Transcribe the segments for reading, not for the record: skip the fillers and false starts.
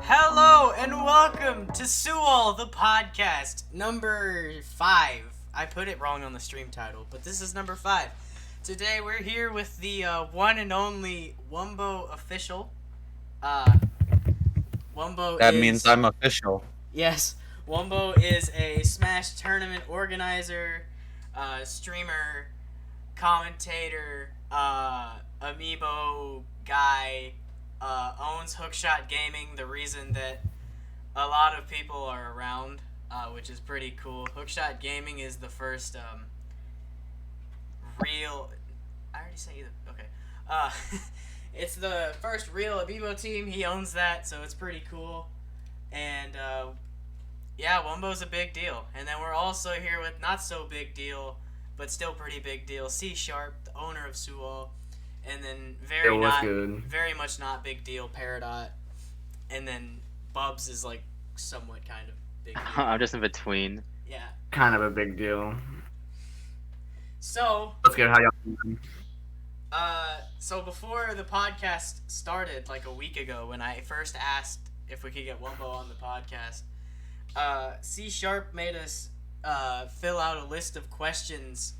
Hello and welcome to SUAL, the podcast, number 5. I put it wrong on the stream title, but this is number 5. Today we're here with the one and only Wumbo official. Wumbo That is... means I'm official. Yes, Wumbo is a Smash tournament organizer, streamer, commentator, Amiibo guy, owns Hookshot Gaming, the reason that a lot of people are around, which is pretty cool. Hookshot Gaming is the first real... I already said either. Okay. It's the first real Amiibo team. He owns that, so it's pretty cool. And, yeah, Wumbo's a big deal. And then we're also here with not so big deal, but still pretty big deal, CSharp, the owner of SUAL. And then very much not big deal, Peridot. And then Bubs is like somewhat kind of big deal. I'm just in between. Yeah. Kind of a big deal. So Let's get how y'all doing. So before the podcast started, like a week ago, when I first asked if we could get Wumbo on the podcast, CSharp made us fill out a list of questions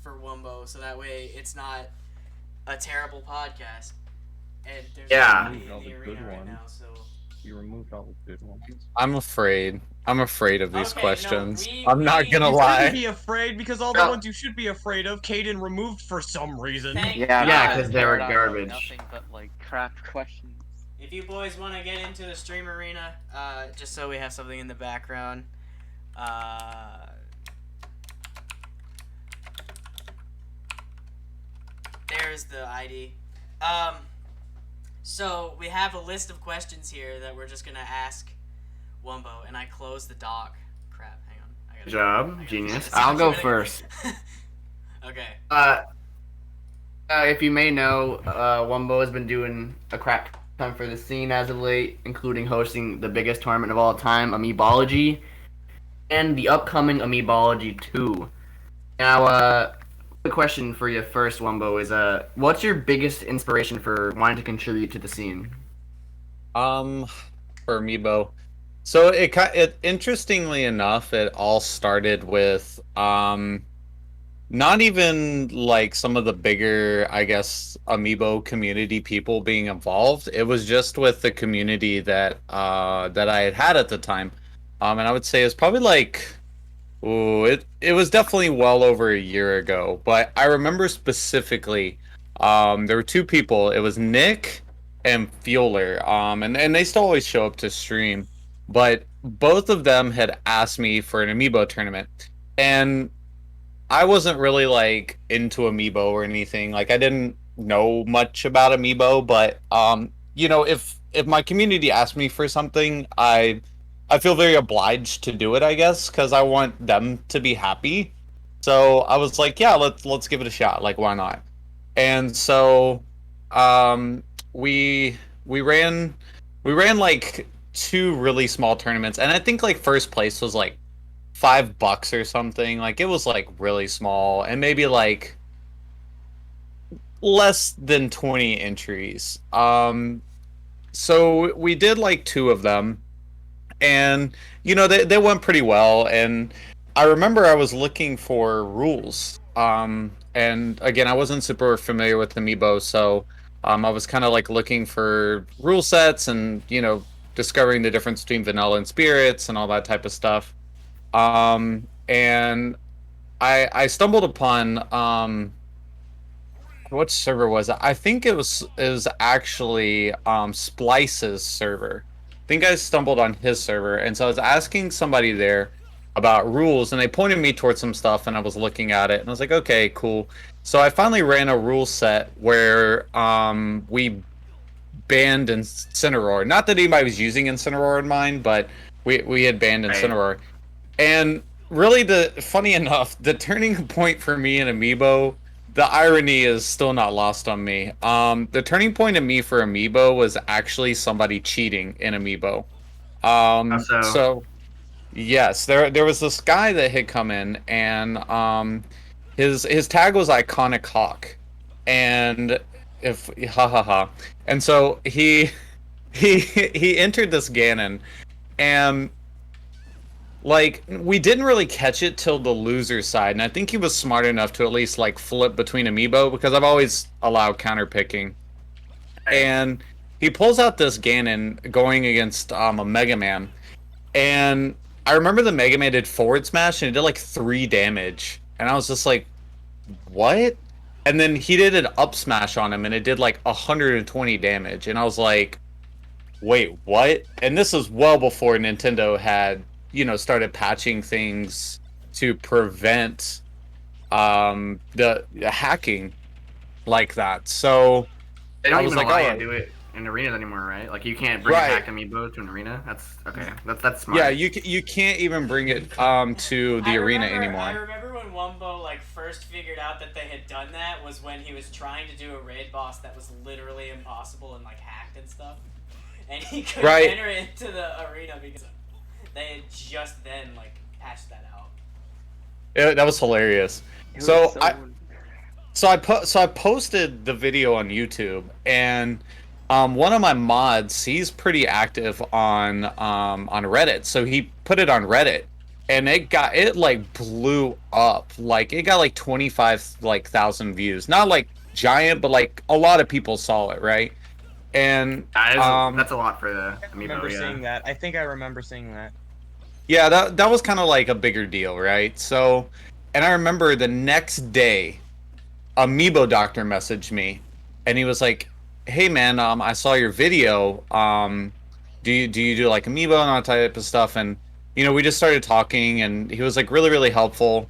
for Wumbo, so that way it's not a terrible podcast. And there's nobody in the arena right now, so you removed all the good ones. I'm afraid. I'm afraid of these Okay, questions. no, I'm not gonna You lie. shouldn't be afraid because all the ones you should be afraid of, Caden removed for some reason. Yeah, 'cause they were garbage. Nothing but like crap questions. If you boys want to get into the stream arena, just so we have something in the background, there's the ID. So we have a list of questions here that we're just gonna ask Wumbo, and I closed the doc. Crap, hang on. Good job, genius. I'll I'll go first. Okay. If you may know, Wumbo has been doing a crap ton for the scene as of late, including hosting the biggest tournament of all time, Amiibology, and the upcoming Amiibology 2. Now, the question for you first, Wumbo, is what's your biggest inspiration for wanting to contribute to the scene? For Amiibo. So it interestingly enough, it all started with not even like some of the bigger, I guess, Amiibo community people being involved. It was just with the community that that I had at the time. And I would say it's probably like, it was definitely well over a year ago. But I remember specifically, there were two people. It was Nick and Fueler. And they still always show up to stream. But both of them had asked me for an Amiibo tournament. And I wasn't really like into Amiibo or anything. Like I didn't know much about Amiibo, but you know, if my community asked me for something, I feel very obliged to do it, I guess, because I want them to be happy. So I was like, yeah, let's give it a shot. Like, why not? And so we ran like 2 really small tournaments, and I think like first place was like $5 or something. Like it was like really small, and maybe like less than 20 entries. So we did like 2 of them, and you know they went pretty well. And I remember I was looking for rules. And again, I wasn't super familiar with Amiibo, so I was kind of like looking for rule sets and, you know, discovering the difference between vanilla and spirits and all that type of stuff. And I stumbled upon what server was it? I think it was actually Splice's server. I think I stumbled on his server, and so I was asking somebody there about rules, and they pointed me towards some stuff, and I was looking at it, and I was like, okay, cool. So I finally ran a rule set where we banned Incineroar. Not that anybody was using Incineroar in mine, but we had banned Incineroar. And really, funny enough, the turning point for me in Amiibo, the irony is still not lost on me. The turning point in me for Amiibo was actually somebody cheating in Amiibo. So yes, there was this guy that had come in, and his tag was Iconic Hawk, and if and so he he entered this Ganon, and like we didn't really catch it till the loser side, and I think he was smart enough to at least like flip between Amiibo because I've always allowed counter picking, and he pulls out this Ganon going against a Mega Man, and I remember the Mega Man did forward smash and it did like 3 damage, and I was just like, what? And then he did an up smash on him and it did like 120 damage, and I was like, wait, what? And this was well before Nintendo had, started patching things to prevent the hacking like that. So They don't I was even like, allow oh, you to do it in arenas anymore, right? Like you can't bring Right. a hack amiibo to an arena. That's okay. That's smart. yeah, you can't even bring it to the arena anymore. I remember when Wumbo like first figured out that they had done that was when he was trying to do a raid boss that was literally impossible and like hacked and stuff, and he couldn't Right. enter into the arena because they had just then like patched that out. That was hilarious. It So was I posted the video on YouTube, and one of my mods, he's pretty active on Reddit, so he put it on Reddit, and it like blew up. Like it got like 25,000 views. Not like giant, but like a lot of people saw it, right? And That's a lot for the I amiibo. remember Yeah. seeing that. I think I remember seeing that. yeah, that was kind of like a bigger deal, right? So, and I remember the next day, Amiibo Doctor messaged me, and he was like, "Hey man, I saw your video. Do you do like Amiibo and all that type of stuff?" And we just started talking, and he was like really really helpful.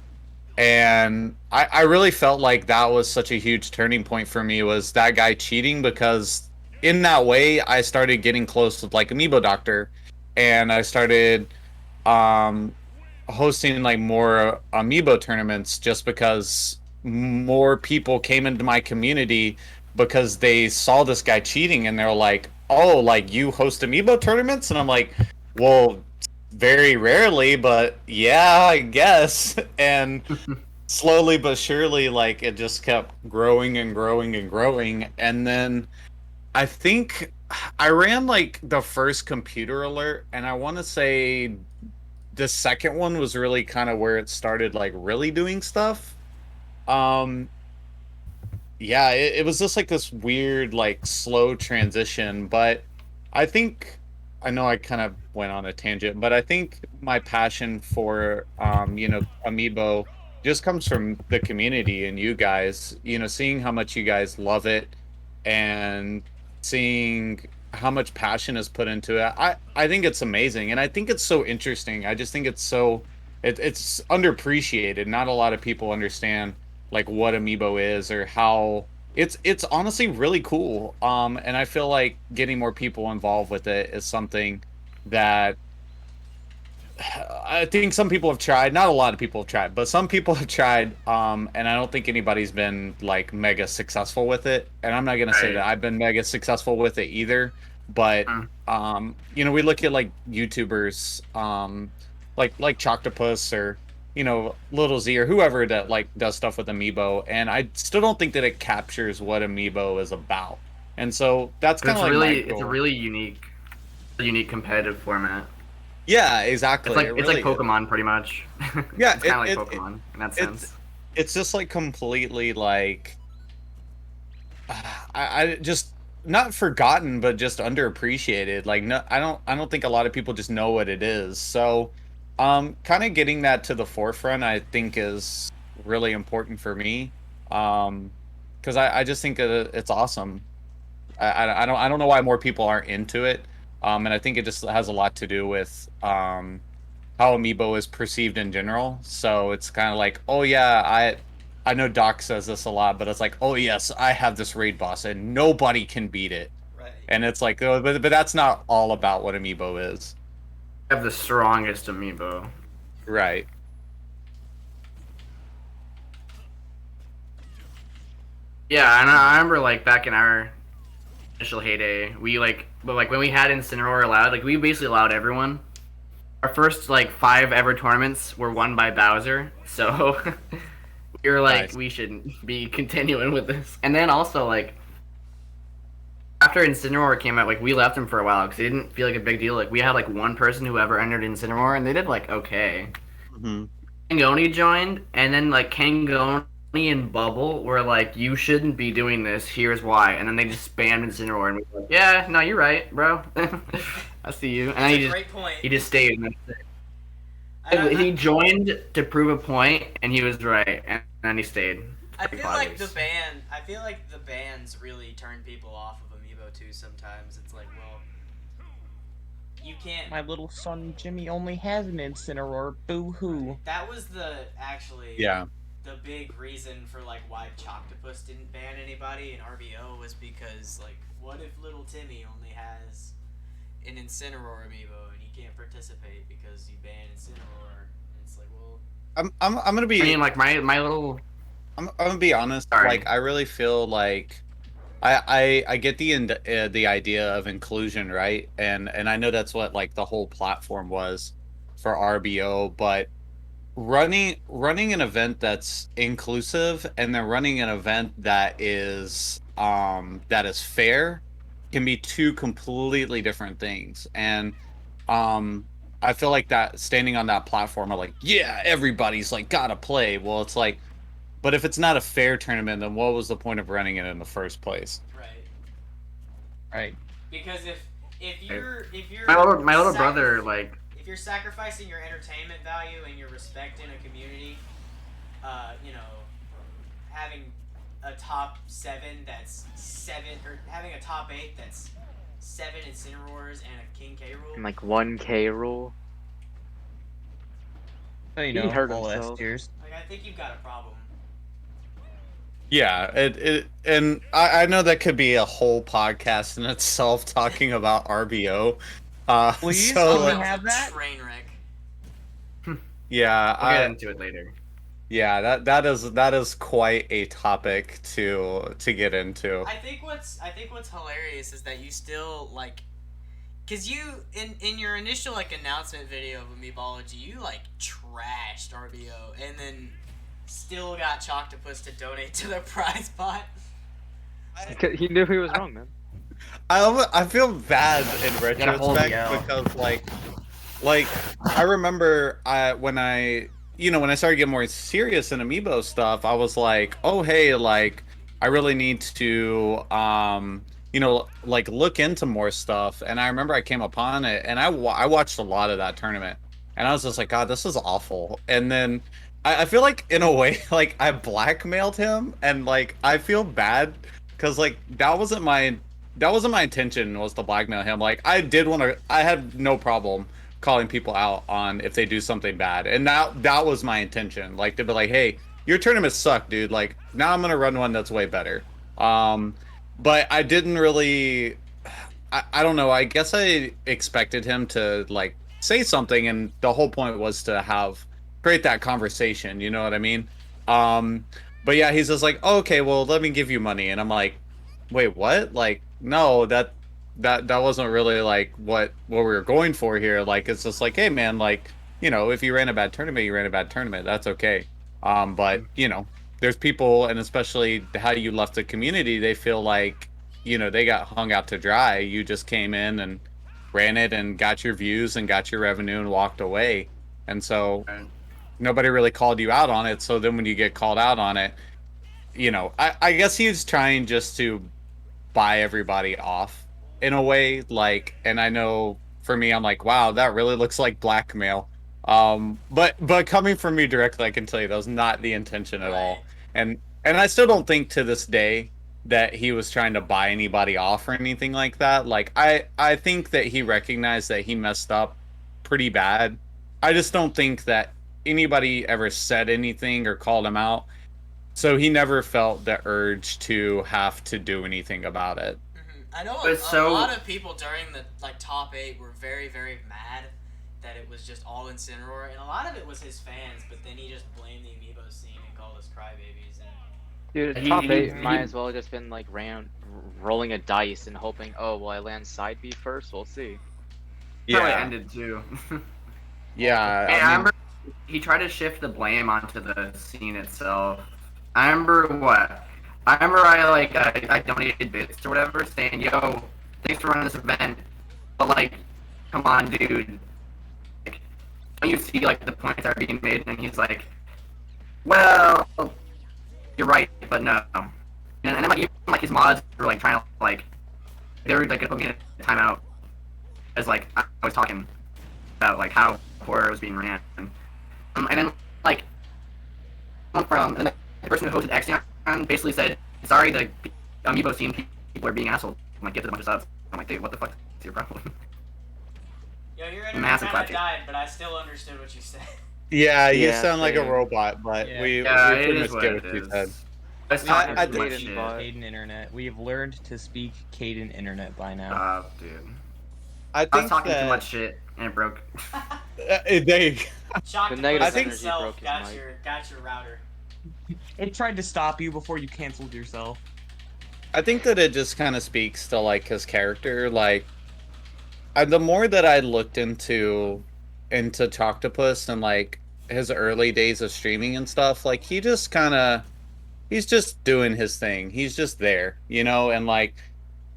And I really felt like that was such a huge turning point for me, was that guy cheating, because in that way I started getting close with like Amiibo Doctor, and I started hosting like more Amiibo tournaments just because more people came into my community because they saw this guy cheating, and they're like, "Oh, like you host Amiibo tournaments?" And I'm like, "Well, very rarely, but yeah, I guess." And slowly but surely, like it just kept growing and growing and growing. And then I think I ran like the first computer alert, and I want to say the second one was really kind of where it started like really doing stuff. Yeah, it was just like this weird like slow transition, but I think I know I kind of went on a tangent, but I think my passion for Amiibo just comes from the community and you guys, seeing how much you guys love it, and seeing how much passion is put into it. I think it's amazing, and I think it's so interesting. I just think it's underappreciated. Not a lot of people understand like what Amiibo is, or how it's honestly really cool. And I feel like getting more people involved with it is something that I think some people have tried. Not a lot of people have tried, but some people have tried. And I don't think anybody's been like mega successful with it. And I'm not gonna say that I've been mega successful with it either. But we look at like YouTubers, like Choctopus, or Little Z, or whoever that like does stuff with Amiibo, and I still don't think that it captures what Amiibo is about. And so that's kind of like it's a really unique competitive format. Yeah, exactly. It's like Pokemon, pretty much. Yeah, it's kind of like Pokemon in that sense. It's just like completely like I just not forgotten, but just underappreciated. Like no, I don't think a lot of people just know what it is. So kind of getting that to the forefront, I think, is really important for me. Because I just think that it's awesome. I don't know why more people aren't into it. And I think it just has a lot to do with how Amiibo is perceived in general. So it's kind of like, oh yeah, I know Doc says this a lot, but it's like, oh yes, I have this raid boss and nobody can beat it. Right. And it's like, oh, but that's not all about what Amiibo is. I have the strongest Amiibo. Right. Yeah, and I remember like back in our initial heyday, but when we had Incineroar allowed, like we basically allowed everyone. Our first like 5 ever tournaments were won by Bowser, so we were like, Nice. we shouldn't be continuing with this. And then also like after Incineroar came out, like we left him for a while because it didn't feel like a big deal. Like we had like one person who ever entered Incineroar, and they did like okay. Mm-hmm. Kangoni joined, and then like Kangoni and Bubble were like, "You shouldn't be doing this. Here's why." And then they just spammed Incineroar, and we were like, "Yeah, no, you're right, bro. I see you." And That's then a great point. he just stayed. He joined to prove a point, and he was right, and then he stayed. I feel like the bans really turn people off of Amiibo too. Sometimes it's like, well, you can't. My little son Jimmy only has an Incineroar. Boo hoo. That was the big reason for like why Choctopus didn't ban anybody in RBO was because like, what if little Timmy only has an Incineroar Amiibo and he can't participate because you ban Incineroar? And it's like, well, I'm gonna be. I mean, like my little. I'm gonna be honest. Sorry. Like, I really feel like I get the idea of inclusion, right? And I know that's what like the whole platform was for RBO, but running an event that's inclusive and then running an event that is fair can be two completely different things. And I feel like that standing on that platform of like, yeah, everybody's like gotta play. Well, it's like, but if it's not a fair tournament, then what was the point of running it in the first place? Right. Because if you're My little brother like. if you're sacrificing your entertainment value and your respect in a community, you know, having a top 7 that's 7, or having a top 8 that's 7 Incineroars and a King K rule. And like 1K rule. So, you He know, hurt all himself. years. Like, I think you've got a problem. Yeah, and I know that could be a whole podcast in itself talking about RBO. Please, so, can we have that? Train wreck. yeah, I'll get into it later. Yeah, that is quite a topic to get into. I think what's hilarious is that you still like, cause you in your initial like announcement video of Amiibology, you like trashed RBO and then still got Choctopus to donate to the prize pot. He knew he was wrong, man. I feel bad in hold the retrospect L. because like I remember when I started getting more serious in Amiibo stuff, I was like, oh hey, like I really need to like look into more stuff. And I remember I came upon it and I watched a lot of that tournament and I was just like, God, this is awful. And then I feel like in a way like I blackmailed him and like I feel bad because like that wasn't my intention, was to blackmail him. Like I had no problem calling people out on if they do something bad, and that was my intention, like to be like, hey, your tournaments suck, dude, like now I'm gonna run one that's way better. But I didn't really, I don't know, I guess I expected him to like say something, and the whole point was to create that conversation, you know what I mean? But yeah, he's just like, oh, okay, well, let me give you money. And I'm like, wait, what? Like, no, that wasn't really like what we were going for here. Like, it's just like, hey man, like, you know, if you ran a bad tournament, you ran a bad tournament. That's okay. But you know, there's people, and especially how you left the community, they feel like, you know, they got hung out to dry. You just came in and ran it and got your views and got your revenue and walked away. And so nobody really called you out on it. So then when you get called out on it, you know, I guess he's trying just to buy everybody off in a way, like, and I know for me, I'm like, wow, that really looks like blackmail. But coming from me directly, I can tell you that was not the intention at all. And I still don't think to this day that he was trying to buy anybody off or anything like that. Like, I think that he recognized that he messed up pretty bad. I just don't think that anybody ever said anything or called him out. So he never felt the urge to have to do anything about it. I know a lot of people during the like top 8 were very, very mad that it was just all Incineroar, and a lot of it was his fans, but then he just blamed the Amiibo scene and called us crybabies. And Dude, top 8 might as well have just been like rolling a dice and hoping, oh, well, I land side B first, we'll see. Probably ended too. Yeah, I remember he tried to shift the blame onto the scene itself. I remember I remember I donated bits or whatever, saying, "Yo, thanks for running this event," but like, come on, dude. Like, don't you see like the points that are being made? And he's like, "Well, you're right, but no." And then like even like his mods were like trying to like they were like gonna put me in a timeout as like I was talking about like how horror was being ran, and then like and the person who hosted Axion basically said, "Sorry, the Amiibo Scene people are being assholes." I'm like, "Gifted a bunch of subs." I'm like, "Dude, what the fuck is your problem?" Yo, your internet Massive kind of clapping. died, but I still understood what you said. Yeah, you Yeah, sound like a same. robot, but Yeah. we Yeah, pretty it is much what get it what you is. said. I was I- talking I too did- much Caden shit. bot. Caden Internet. We have learned to speak Caden Internet by now. Stop, dude. I I was think talking that too much shit and it broke. they. Shock The negative energy himself broke his got mic. your router. It tried to stop you before you canceled yourself. I think that it just kind of speaks to like his character. Like, the more that I looked into Choctopus and like his early days of streaming and stuff, like he's just doing his thing. He's just there, and like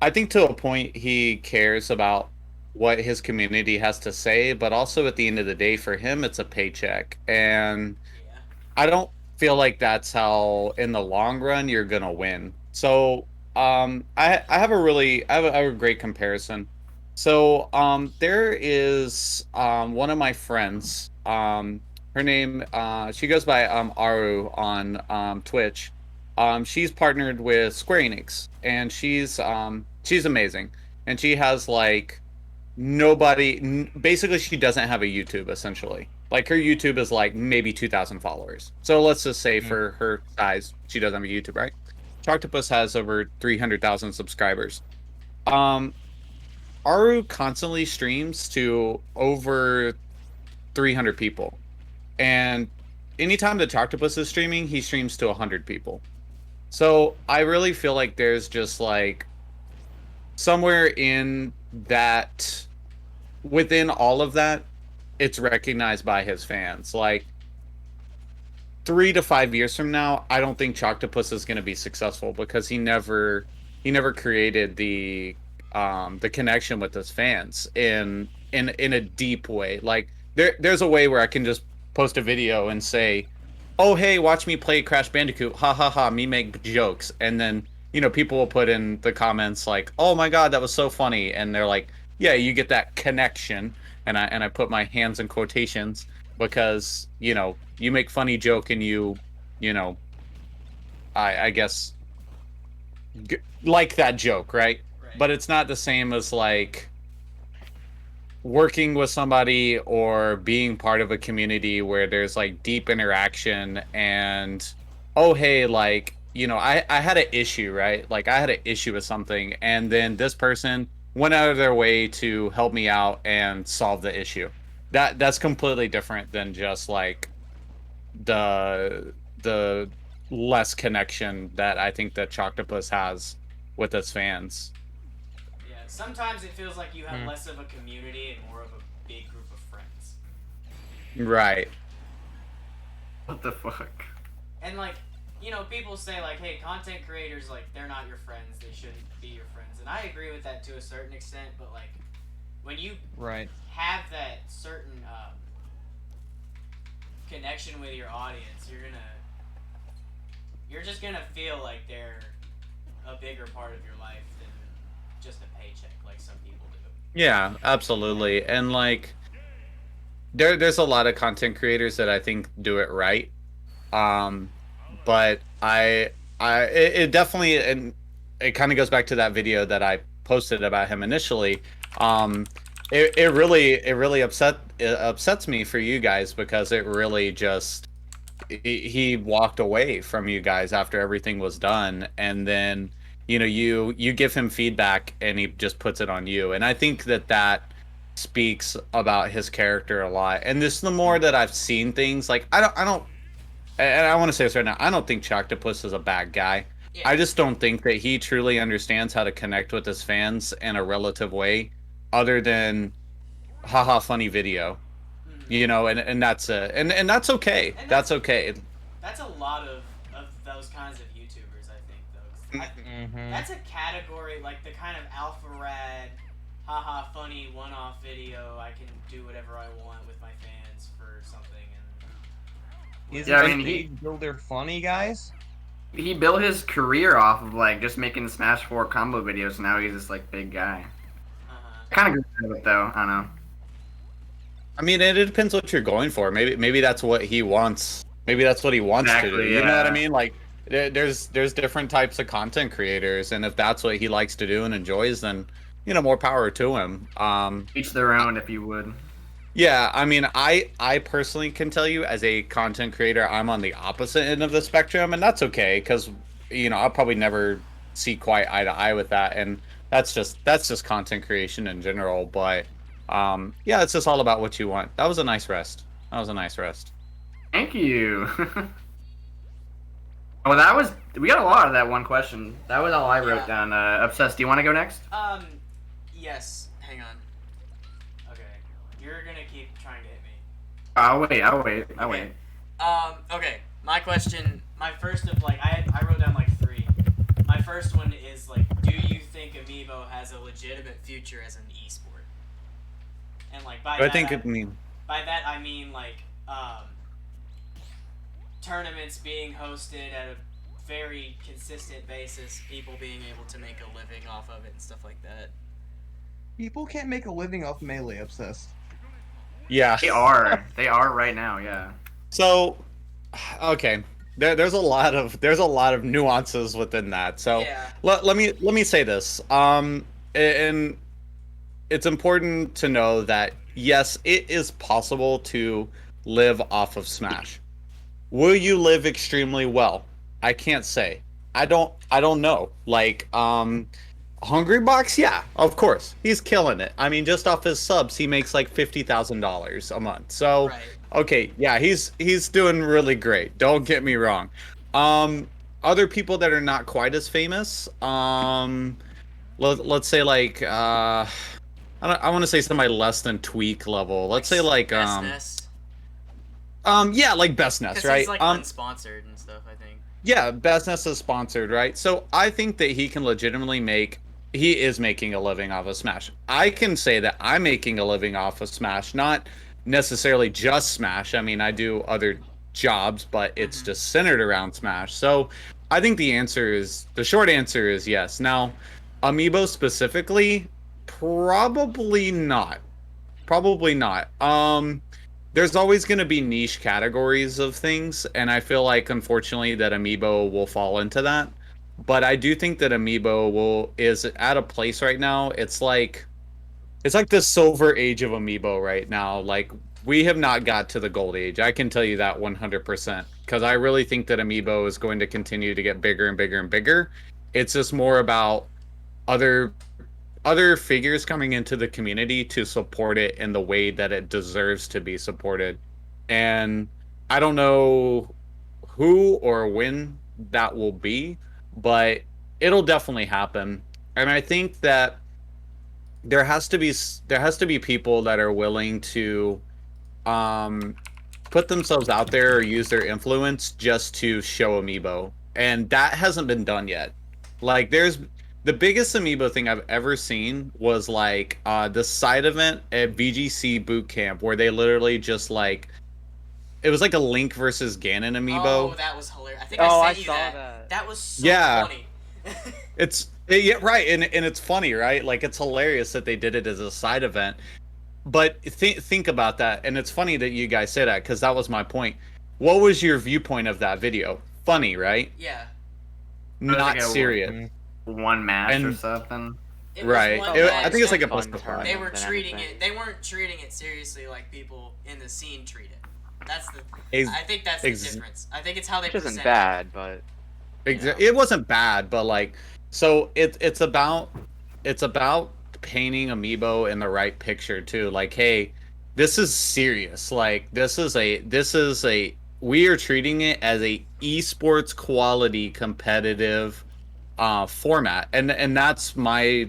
I think to a point he cares about what his community has to say, but also at the end of the day for him it's a paycheck. And Yeah. I don't feel like that's how in the long run you're gonna win. So I have a really I have a great comparison. So there is one of my friends, her name she goes by Aru on Twitch. She's partnered with Square Enix, and she's amazing, and she has like basically she doesn't have a YouTube essentially. Like her YouTube is like maybe 2,000 followers. So let's just say for her size, she doesn't have a YouTube, right? Choctopus has over 300,000 subscribers. Um, Aru constantly streams to over 300 people. And anytime that Choctopus is streaming, he streams to 100 people. So I really feel like there's just like somewhere in that, within all of that, it's recognized by his fans. Like 3 to 5 years from now, I don't think Choctopus is going to be successful because he never created the connection with his fans in a deep way. Like there's a way where I can just post a video and say, "Oh hey, watch me play Crash Bandicoot, ha ha ha," me make jokes, and then people will put in the comments like, "Oh my god, that was so funny," and they're like, "Yeah, you get that connection," and I put my hands in quotations because you make funny joke and you know I guess like that joke, right? Right. But it's not the same as like working with somebody or being part of a community where there's like deep interaction and, oh hey, like I had an issue, right? Like I had an issue with something, and then this person went out of their way to help me out and solve the issue. That's completely different than just like the less connection that I think that Choctopus has with its fans. Yeah. Sometimes it feels like you have Hmm. less of a community and more of a big group of friends. Right. What the fuck? And like, people say like, hey, content creators, like, they're not your friends. They shouldn't be your friends. And I agree with that to a certain extent. But like, when you Right. have that certain connection with your audience, you're just gonna feel like they're a bigger part of your life than just a paycheck, like some people do. Yeah, absolutely. And like there's a lot of content creators that I think do it right. Um but it definitely, and it kind of goes back to that video that I posted about him initially. It really upsets me for you guys because it really just he walked away from you guys after everything was done, and then you give him feedback and he just puts it on you. And I think that speaks about his character a lot. And this, the more that I've seen things, like I don't and I want to say this right now, I don't think Choctopus is a bad guy. Yeah. I just don't think that he truly understands how to connect with his fans in a relative way, other than haha funny video. And that's that's okay. And That's okay. That's a lot of those kinds of YouTubers, I think, though. That's a category, like the kind of alpha rad, haha funny one-off video. I can do whatever I want with my fans for something. And Isn't Yeah, I the mean, he- Stage Builder funny, guys? He built his career off of like just making Smash 4 combo videos. And now he's this like big guy. Kind of good at it though. I don't know. I mean, it depends what you're going for. Maybe that's what he wants. Maybe that's what he wants to do. Exactly, You know what I yeah. mean? Like, there's different types of content creators, and if that's what he likes to do and enjoys, then more power to him. Each their own, if you would. Yeah, I mean, I personally can tell you as a content creator, I'm on the opposite end of the spectrum, and that's okay because I'll probably never see quite eye to eye with that, and that's just content creation in general. But yeah, it's just all about what you want. That was a nice rest. Thank you. Well, we got a lot of that one question. That was all I wrote down. Obsessed, do you want to go next? Yes. Hang on. Okay. You're gonna keep trying to hit me. I'll wait. Okay. My question, my first of I wrote down like 3. My first one is like, do you think Amiibo has a legitimate future as an esport? And like by that, by that I mean like tournaments being hosted at a very consistent basis, people being able to make a living off of it and stuff like that. People can't make a living off Melee, Obsessed. Yeah, They are right now. Yeah. So, okay, there's a lot of nuances within that. So Yeah. let me say this. And it's important to know that yes, it is possible to live off of Smash. Will you live extremely well? I can't say. I don't know. Like, Hungry Box, yeah, of course, he's killing it. I mean, just off his subs, he makes like $50,000 a month. So, Right. okay, yeah, he's doing really great. Don't get me wrong. Other people that are not quite as famous, let's say like I want to say somebody less than Tweak level. Let's say like Bestness. yeah, like Bestness, 'Cause right? he's like unsponsored and stuff, I think. Yeah, Bestness is sponsored, right? So I think that he can legitimately he is making a living off of Smash. I can say that I'm making a living off of Smash, not necessarily just Smash. I mean, I do other jobs, but it's just centered around Smash. So I think the short answer is yes. Now, Amiibo specifically, probably not. There's always going to be niche categories of things, and I feel like unfortunately that Amiibo will fall into that. But I do think that Amiibo is at a place right now. It's like the silver age of Amiibo right now. Like, we have not got to the gold age. I can tell you that 100%, because I really think that Amiibo is going to continue to get bigger and bigger and bigger. It's just more about other figures coming into the community to support it in the way that it deserves to be supported. And I don't know who or when that will be, but it'll definitely happen. And I think that there has to be people that are willing to put themselves out there or use their influence just to show Amiibo. And that hasn't been done yet. Like, the biggest Amiibo thing I've ever seen was like the side event at VGC Boot Camp, where they literally just like, it was like a Link versus Ganon Amiibo. Oh, that was hilarious. I think I sent you saw that. that. That was so funny. Yeah, right, and it's funny, right? Like, it's hilarious that they did it as a side event. But think about that, and it's funny that you guys say that, because that was my point. What was your viewpoint of that video? Funny, right? Yeah. Not like serious. One match or And- something. It was Right. one I match think it's like a that bust fun of fun. They were than treating anything. it. They weren't treating it seriously like people in the scene treat it. That's the. Ex- I think that's the ex- difference. I think it's how they Which present isn't it. bad, but It wasn't bad, but like, so it's about painting Amiibo in the right picture too. Like, hey, this is serious. Like, this is a we are treating it as a esports quality competitive format, and that's my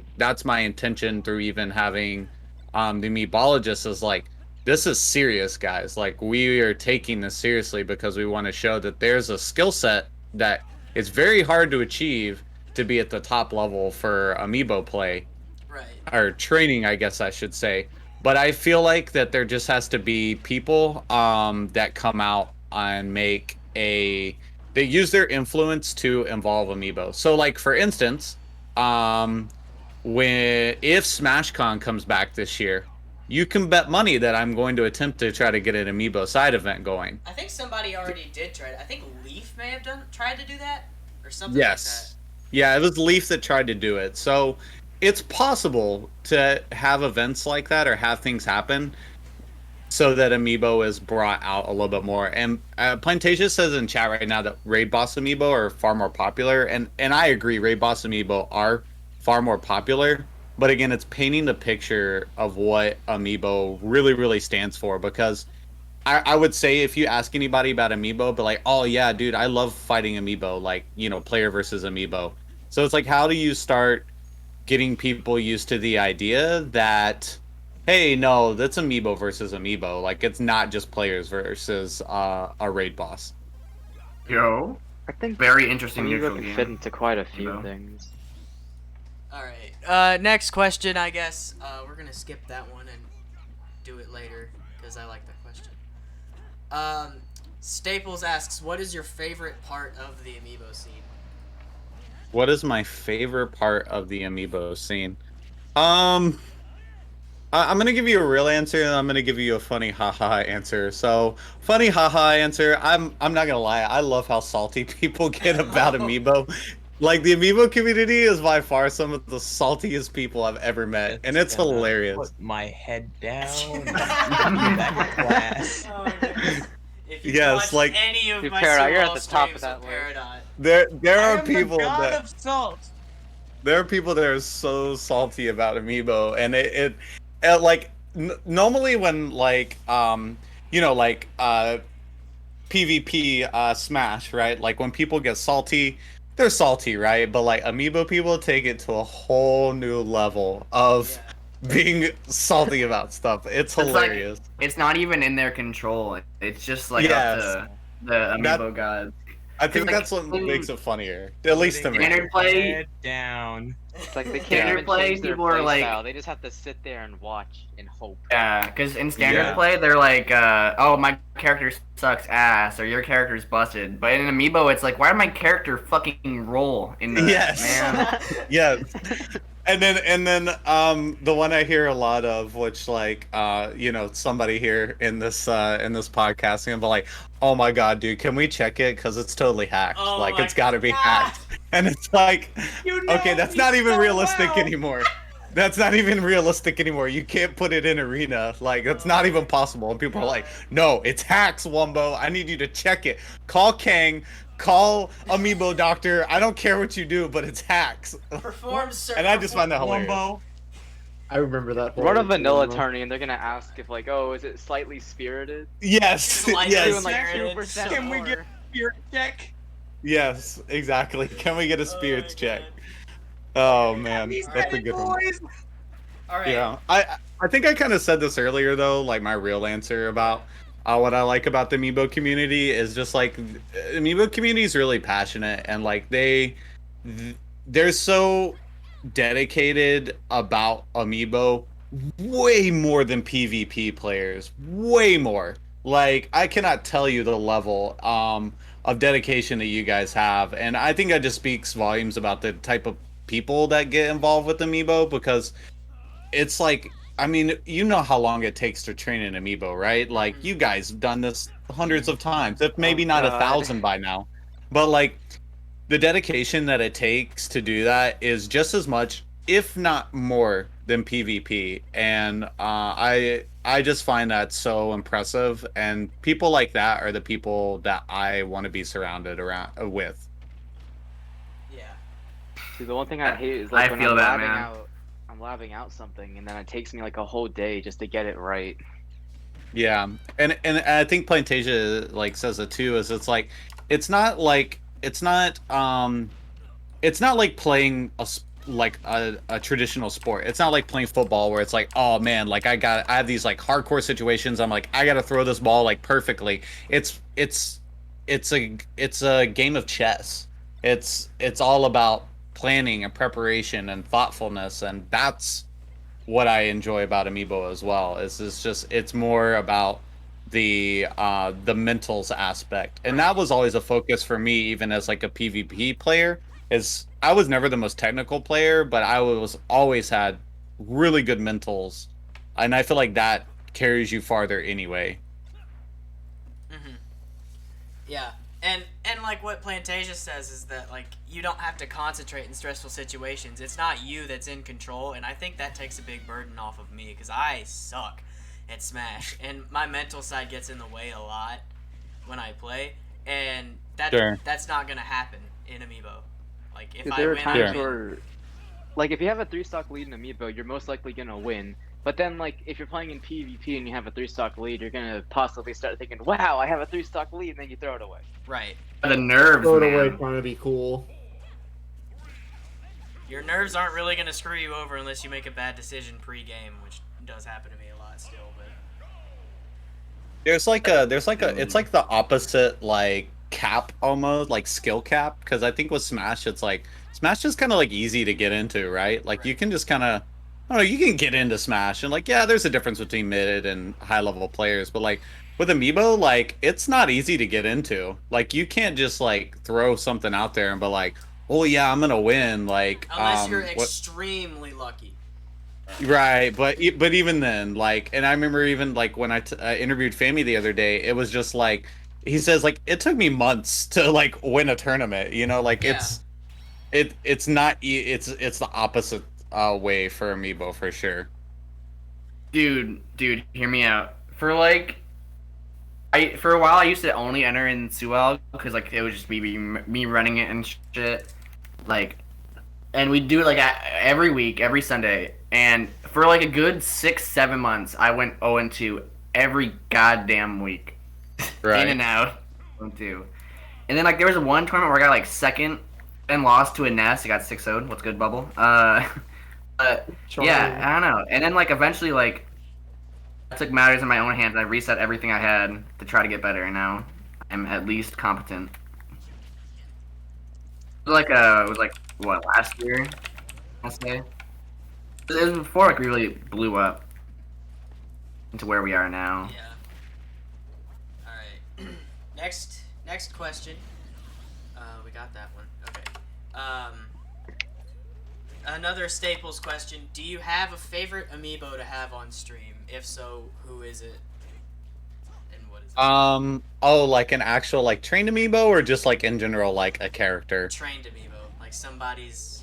intention through even having the Amiibologist is like, this is serious, guys. Like, we are taking this seriously because we want to show that there's a skill set that is very hard to achieve, to be at the top level for Amiibo play Right. or training, I guess I should say. But I feel like that there just has to be people that come out and they use their influence to involve Amiibo. So like for instance, if SmashCon comes back this year, you can bet money that I'm going to attempt to try to get an Amiibo side event going. I think somebody already did try it. I think Leaf may have tried to do that or something Yes. Yeah, it was Leaf that tried to do it. So it's possible to have events like that or have things happen so that Amiibo is brought out a little bit more. And Plantasia says in chat right now that Raid Boss Amiibo are far more popular. And I agree, Raid Boss Amiibo are far more popular. But again, it's painting the picture of what Amiibo really, really stands for. Because I would say if you ask anybody about Amiibo, but like, oh yeah, dude, I love fighting Amiibo, like, you know, player versus Amiibo. So it's like, how do you start getting people used to the idea that, hey, no, that's Amiibo versus Amiibo. Like, it's not just players versus a raid boss. Yo, I think very interesting Amiibo neutral can game. fit into quite a few Amiibo. things. Alright, next question, I guess. We're gonna skip that one and do it later, because I like that question. Staples asks, what is your favorite part of the Amiibo scene? What is my favorite part of the Amiibo scene? I'm gonna give you a real answer, and I'm gonna give you a funny haha answer. So, funny haha answer. I'm not gonna lie. I love how salty people get about Amiibo. Like, the Amiibo community is by far some of the saltiest people I've ever met, and it's Gonna hilarious. Put my head down. Back to class. Oh, goodness. If you Yes, watched like- any of Dude, my Peridot, you're at Sual the top of streams that with list. Peridot. There I are am the people god that of salt. there are people that are so salty about Amiibo, and it like normally when like you know, like PvP Smash, right? Like when people get salty, they're salty, right? But like Amiibo people take it to a whole new level of being salty about stuff. It's like- hilarious. It's not even in their control. It's just like Yes. up to the Amiibo gods. I think like, that's what makes it funnier, at least to me. Standard play, Head down. It's like they can't Standard even play, change their people are play like- style. They just have to sit there and watch and hope. yeah, because in standard Yeah. play, they're like, oh, my character sucks ass, or your character's busted. But in Amiibo, it's like, why did my character fucking roll in the Yes. man? Yes. And then the one I hear a lot of, which like you know, somebody here in this podcast gonna be like, oh my god, dude, can we check it, because it's totally hacked. Oh Like, my it's got to be God. hacked. And it's like, You know okay, that's me not even so realistic well. anymore. That's not even realistic anymore. You can't put it in arena. Like, that's not even possible. And people are like, no, it's hacks, Wumbo. I need you to check it. Call Kang. Call Amiibo Doctor. I don't care what you do, but it's hacks. Perform certain. And I just find that hilarious. Wumbo. I remember that. Run a whole vanilla thing. tourney and they're gonna ask if like, oh, is it slightly spirited? Yes. Like Yes. Doing like Spirited 2% Can we more. get spirit check? Yes, exactly. Can we get a spirits my check? God. Oh man, These that's a ready, good one. boys. All right. Yeah, I think I kind of said this earlier though. Like, my real answer about what I like about the Amiibo community is just like Amiibo community is really passionate, and like they're so dedicated about Amiibo, way more than PvP players, way more. Like, I cannot tell you the level of dedication that you guys have, and I think that just speaks volumes about the type of people that get involved with Amiibo, because it's like, I mean, you know how long it takes to train an Amiibo, right? Like, you guys have done this hundreds of times, if maybe not God. 1,000 by now. But like, the dedication that it takes to do that is just as much, if not more, than PvP. And I just find that so impressive. And people like that are the people that I want to be surrounded around with. Yeah. See, the one thing I hate is like I when feel I'm that, labbing man. out. I'm labbing out something, and then it takes me like a whole day just to get it right. Yeah, and I think Plantasia like says it too. Is it's like, it's not like playing a traditional sport. It's not like playing football where it's like, oh man, like I have these like hardcore situations. I'm like, I gotta throw this ball like perfectly. It's a game of chess. It's all about planning and preparation and thoughtfulness, and that's what I enjoy about Amiibo as well. Is just it's more about the mentals aspect, and that was always a focus for me, even as like a PvP player. Is I was never the most technical player, but I was always had really good mentals, and I feel like that carries you farther anyway. Yeah, and like what Plantasia says is that like you don't have to concentrate in stressful situations. It's not you that's in control, and I think that takes a big burden off of me because I suck at Smash, and my mental side gets in the way a lot when I play, and that's not gonna happen in Amiibo. Like if I there are win, times I win. where, like, if you have a 3-stock lead in Amiibo, you're most likely gonna win. But then, like, if you're playing in PvP and you have a 3-stock lead, you're gonna possibly start thinking, "Wow, I have a 3-stock lead," and then you throw it away. Right. The nerves, Throw it man. away trying to be cool. Your nerves aren't really gonna screw you over unless you make a bad decision pre-game, which does happen to me a lot still. But There's like a it's like the opposite like cap almost, like skill cap, because I think with Smash it's like Smash is kind of like easy to get into, right? Like you can just kind of I don't know, you can get into Smash and like yeah, there's a difference between mid and high level players, but like with Amiibo, like it's not easy to get into. Like you can't just like throw something out there and be like, "Oh yeah, I'm gonna win." Like unless you're extremely lucky. Right, but even then, like, and I remember even like when I interviewed Fami the other day, it was just like he says like it took me months to like win a tournament. You know, like Yeah. it's not it's the opposite way for Amiibo for sure. Dude, hear me out. For like, for a while I used to only enter in SUAL because like it was just me running it and shit. Like, and we'd do it like every week, every Sunday. And for like a good 6-7 months, I went 0-2 every goddamn week, Right. in and out, 0-2. And then like there was one tournament where I got like second and lost to a Nest. I got 6-0. What's good, Bubble? Yeah, I don't know. And then like eventually like I took matters in my own hands. I reset everything I had to try to get better, and now I'm at least competent. It was like what, last year? I'll say. It was before like we really blew up into where we are now. Yeah. All right. Next question. We got that one. Okay. Another Staples question. Do you have a favorite Amiibo to have on stream? If so, who is it? And what is it? Oh, like an actual like trained Amiibo or just like in general like a character? Trained Amiibo. Like somebody's...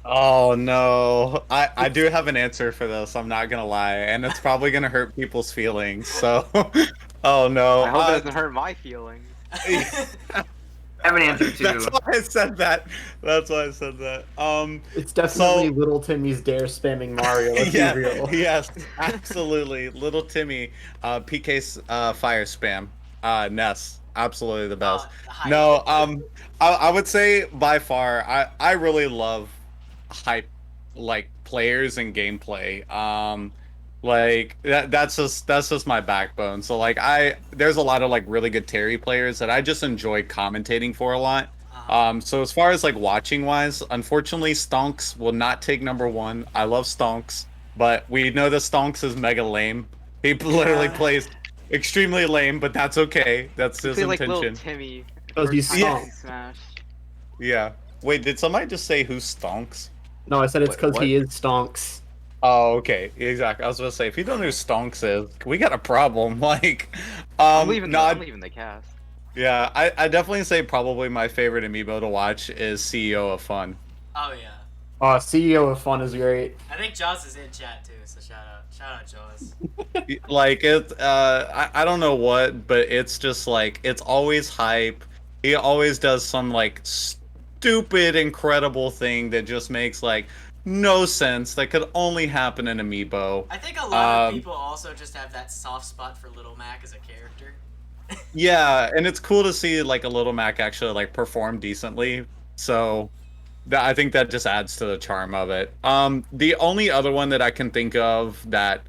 Oh no. I do have an answer for this, I'm not gonna lie, and it's probably gonna hurt people's feelings, so oh no. I hope it doesn't hurt my feelings. I have an answer too. That's why I said that. It's definitely Little Timmy's Dare spamming Mario. Let's be real. Yes, absolutely. Little Timmy, PK's fire spam, Ness, absolutely the best. No, I would say by far, I really love hype like players and gameplay. Like that's just my backbone. So like there's a lot of like really good Terry players that I just enjoy commentating for a lot. So as far as like watching wise, unfortunately Stonks will not take #1. I love Stonks, but we know that Stonks is mega lame. He literally plays extremely lame, but that's okay. That's his intention. Like little Timmy. Because he's Smash. Stonks. Yeah. Wait, did somebody just say who Stonks? No, I said it's because what? he is Stonks. Oh, okay, exactly. I was gonna say, if you don't know who Stonks is, we got a problem. Like, I'm leaving the cast. Yeah, I definitely say probably my favorite Amiibo to watch is CEO of Fun. Oh yeah. CEO of Fun is great. I think Jaws is in chat too, so shout out Jaws. Like it, I don't know what, but it's just like it's always hype. He always does some like stupid, incredible thing that just makes like no sense. That could only happen in Amiibo. I think a lot of people also just have that soft spot for Little Mac as a character. Yeah, and it's cool to see like a Little Mac actually like perform decently. So I think that just adds to the charm of it. The only other one that I can think of that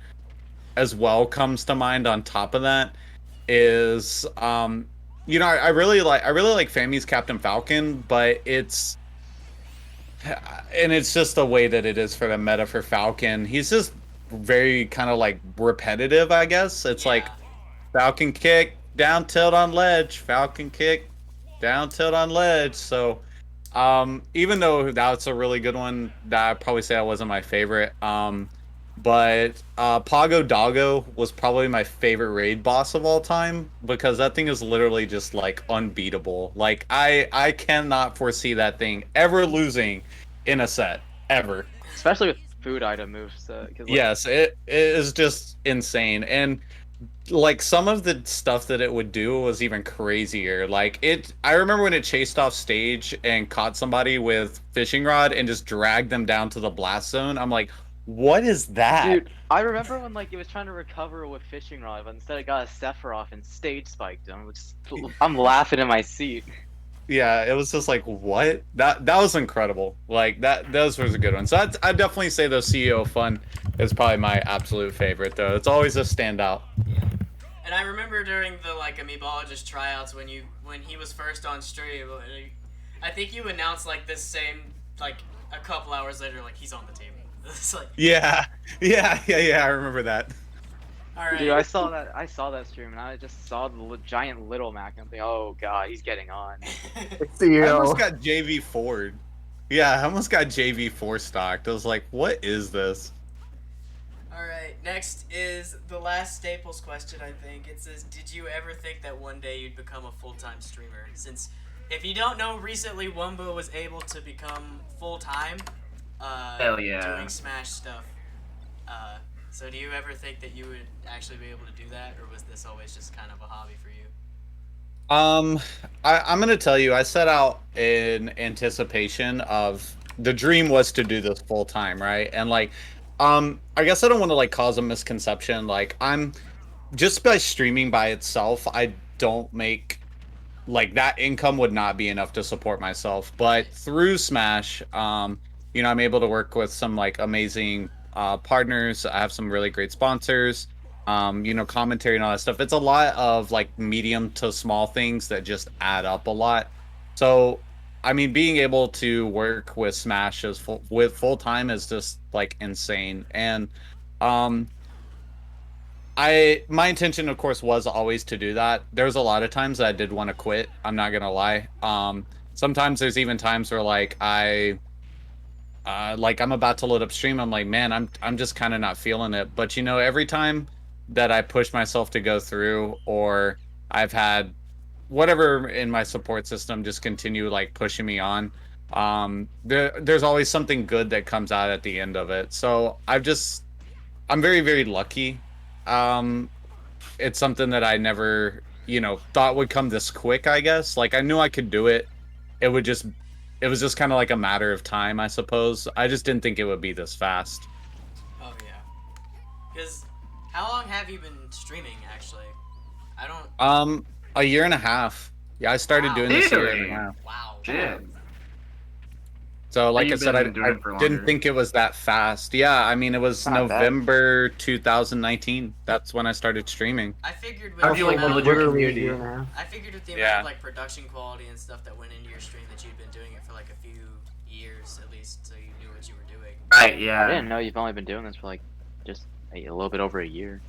as well comes to mind on top of that is you know, I really like Fami's Captain Falcon, but it's and it's just the way that it is for the meta for Falcon. He's just very kind of like repetitive, I guess. It's like Falcon kick, down tilt on ledge, Falcon kick, down tilt on ledge. So, even though that's a really good one, that I'd probably say that wasn't my favorite. But Pago Doggo was probably my favorite raid boss of all time because that thing is literally just like unbeatable. Like I cannot foresee that thing ever losing in a set ever. Especially with food item moves. 'Cause, like, Yes, it is just insane. And like some of the stuff that it would do was even crazier. Like I remember when it chased off stage and caught somebody with fishing rod and just dragged them down to the blast zone. I'm like, what is that? Dude, I remember when like it was trying to recover with fishing rod, but instead it got a Sephiroth and stage spiked him. I'm laughing in my seat. Yeah, it was just like, what? That was incredible. Like those was a good one. So I'd definitely say the CEO Fun is probably my absolute favorite though. It's always a standout. Yeah. And I remember during the like Amiibologist tryouts when he was first on stream, I think you announced like this same like a couple hours later like he's on the team. It's like Yeah. I remember that. all right. Dude, I saw that stream and I just saw the giant Little Mac and I'm like, oh god, he's getting on. I almost got JV Ford. Yeah, I almost got JV4 stocked. I was like, what is this? Alright, next is the last Staples question, I think. It says, did you ever think that one day you'd become a full-time streamer? Since, if you don't know, recently Wumbo was able to become full-time Hell yeah. doing Smash stuff. So do you ever think that you would actually be able to do that, or was this always just kind of a hobby for you? I'm gonna tell you, I set out in anticipation of the dream was to do this full time, right? And like, I guess I don't want to like cause a misconception. Like, I'm just by streaming by itself, I don't make like that income would not be enough to support myself. But through Smash, I'm able to work with some like amazing partners. I have some really great sponsors. Commentary and all that stuff. It's a lot of like medium to small things that just add up a lot. So, I mean, being able to work with Smash with full time is just like insane. And my intention, of course, was always to do that. There's a lot of times that I did want to quit. I'm not gonna lie. Sometimes there's even times where like I'm about to load up stream. I'm like, man, I'm just kind of not feeling it. But every time that I push myself to go through, or I've had whatever in my support system just continue like pushing me on, there's always something good that comes out at the end of it. So I'm very, very lucky. It's something that I never, thought would come this quick, I guess. Like I knew I could do it. It was just kind of like a matter of time, I suppose. I just didn't think it would be this fast. Oh, yeah. Because how long have you been streaming, actually? I don't... A year and a half. Yeah, I started doing this a year and a half. Wow. Shit. So, like I You've said, I been doing it for didn't longer. think it was that fast. Yeah, I mean, it was Not bad. November 2019. That's when I started streaming. I figured with How the do you like amount build of, your community? I figured with the amount Yeah. of like production quality and stuff that went into your stream that you'd been doing it for like a few years at least, so you knew what you were doing. Right, I yeah. didn't know you've only been doing this for like just a little bit over a year.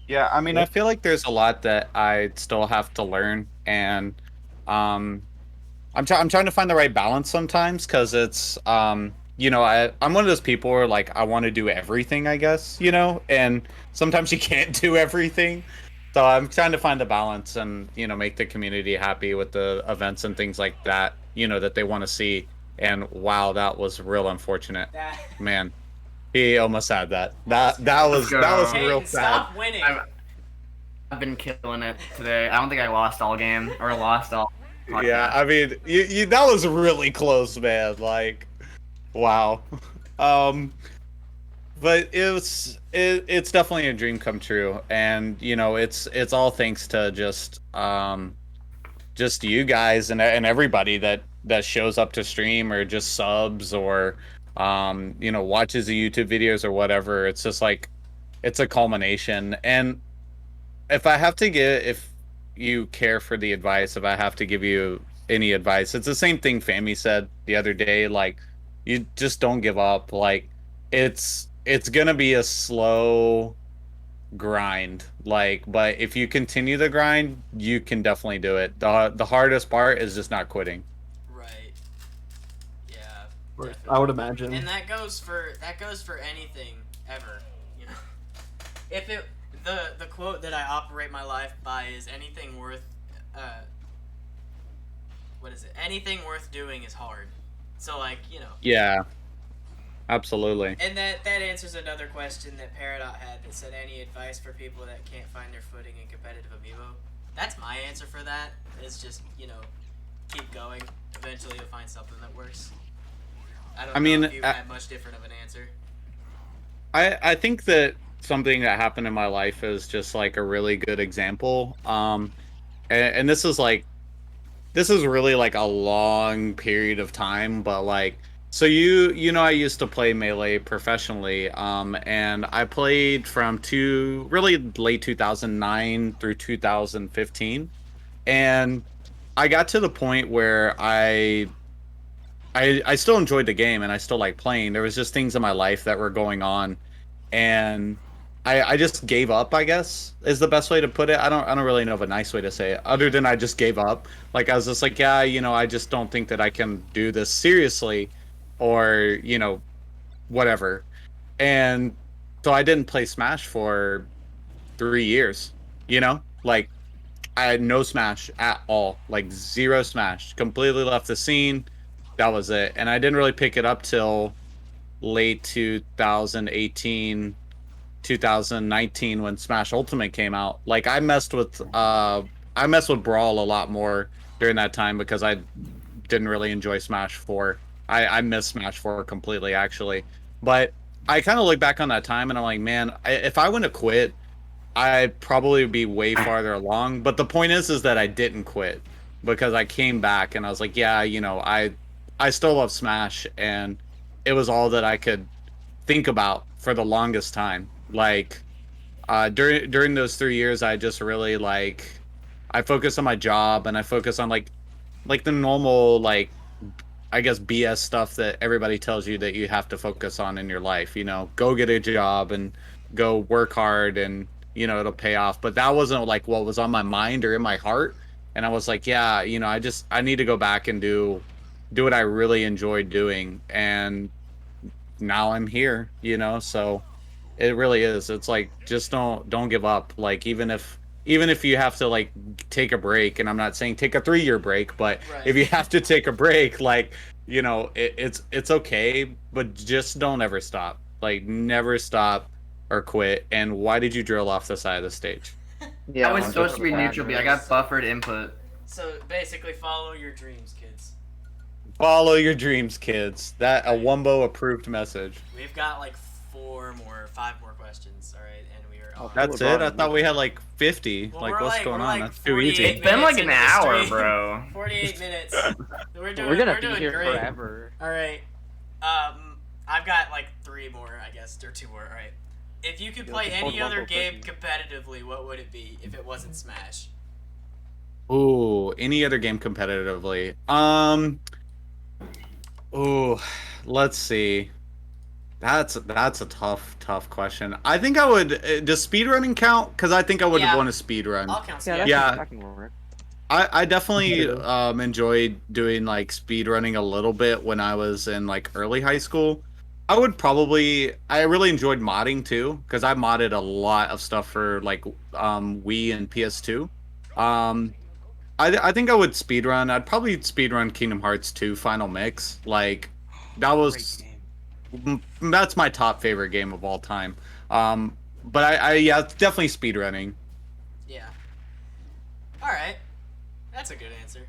Yeah, I mean, I feel like there's a lot that I still have to learn, and I'm trying to find the right balance sometimes, because it's I'm one of those people where like I want to do everything, I guess, and sometimes you can't do everything. So I'm trying to find the balance and make the community happy with the events and things like that, that they want to see. And wow, that was real unfortunate, That... man. He almost had that. That was real Hayden, sad. stop winning. I've been killing it today. I don't think I lost all game or lost all. Yeah, I mean, you that was really close, man. Like, wow. But it's definitely a dream come true, and it's all thanks to just you guys and everybody that shows up to stream or just subs or watches the YouTube videos or whatever. It's just like it's a culmination. And if you care for the advice, if I have to give you any advice. It's the same thing Fami said the other day. Like, you just don't give up. Like, it's gonna be a slow grind. Like, but if you continue the grind, you can definitely do it. The hardest part is just not quitting. Right. Yeah. I would imagine. And that goes for anything ever, you know. If it the quote that I operate my life by is anything worth what is it? Anything worth doing is hard. So like, you know. Yeah. Absolutely. And that answers another question that Peridot had that said any advice for people that can't find their footing in competitive Amiibo. That's my answer for that. Is just, you know, keep going. Eventually you'll find something that works. I mean, if you had much different of an answer. I think that something that happened in my life is just like a really good example. And this is really like a long period of time, but like, so you know, I used to play Melee professionally, and I played from really late 2009 through 2015, and I got to the point where I still enjoyed the game and I still like playing. There was just things in my life that were going on, and I just gave up, I guess, is the best way to put it. I don't really know of a nice way to say it, other than I just gave up. Like, I was just like, yeah, you know, I just don't think that I can do this seriously, or, you know, whatever. And so I didn't play Smash for 3 years, you know? Like, I had no Smash at all. Like, zero Smash. Completely left the scene. That was it. And I didn't really pick it up till late 2018, 2019 when Smash Ultimate came out. Like, I messed with Brawl a lot more during that time because I didn't really enjoy Smash 4. I miss Smash 4 completely, actually. But I kind of look back on that time and I'm like, man, if I wouldn't have quit, I'd probably be way farther along. But the point is that I didn't quit because I came back and I was like, yeah, you know, I still love Smash, and it was all that I could think about for the longest time. Like, during those 3 years, I just really like, I focused on my job and I focused on like the normal, like, I guess BS stuff that everybody tells you that you have to focus on in your life. You know, go get a job and go work hard, and you know, it'll pay off. But that wasn't like what was on my mind or in my heart. And I was like, yeah, you know, I need to go back and do what I really enjoyed doing. And now I'm here, you know. So it really is. It's like, just don't give up. Like, even if you have to like take a break, and I'm not saying take a 3-year break, but Right. if you have to take a break, like, you know, it's okay, but just don't ever stop. Like, never stop or quit. And why did you drill off the side of the stage? Yeah, I was supposed to be neutral, but I got buffered input. So basically, follow your dreams, kids. Follow your dreams, kids. That a Wumbo approved message. We've got like 5 more questions, all right, and we are on. That's it. I thought we had like 50. Well, like, we're what's going we're on? like That's too easy. 48 It's been like minutes an into the hour, stream. bro. 48 minutes. We're We're doing here great. forever. All right. I've got like 3 more, I guess, or 2 more. All right. If you could play any other game competitively, what would it be if it wasn't Smash? Ooh, any other game competitively? Ooh, let's see. That's a tough question. I think I would. Does speedrunning count? Because I think I would Yeah. want to speedrun. I'll count Yeah, Smash. Yeah. that can work. I definitely enjoyed doing like speedrunning a little bit when I was in like early high school. I really enjoyed modding too, because I modded a lot of stuff for like Wii and PS2. I think I would speedrun. I'd probably speedrun Kingdom Hearts 2 Final Mix. Like, that's my top favorite game of all time. But yeah, it's definitely speedrunning. Yeah. All right. That's a good answer.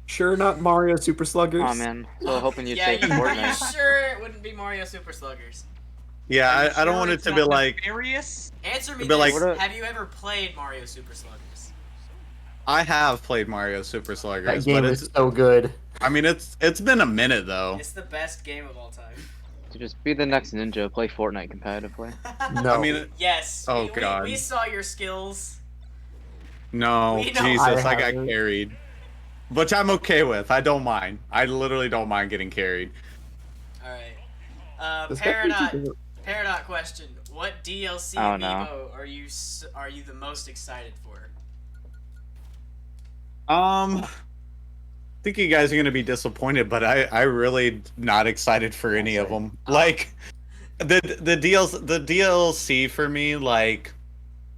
Sure, not Mario Super Sluggers. Oh man, so hoping you'd Yeah, say you Fortnite. sure it wouldn't be Mario Super Sluggers? Yeah, I don't want it to be like. Nefarious? Answer me It'd be like- this: have you ever played Mario Super Sluggers? I have played Mario Super That Sluggers, game but is so good. I mean, it's been a minute though. It's the best game of all time. To just be the next ninja, play Fortnite competitively. No. I mean, Yes. Oh, God. We saw your skills. no, We know. Jesus, I got haven't. carried. which I'm okay with. I don't mind. I literally don't mind getting carried. All right. This guy thinks Peridot question: what DLC Oh, amiibo are you the most excited for? I think you guys are gonna be disappointed, but I really not excited for any of them. Like the DLC for me, like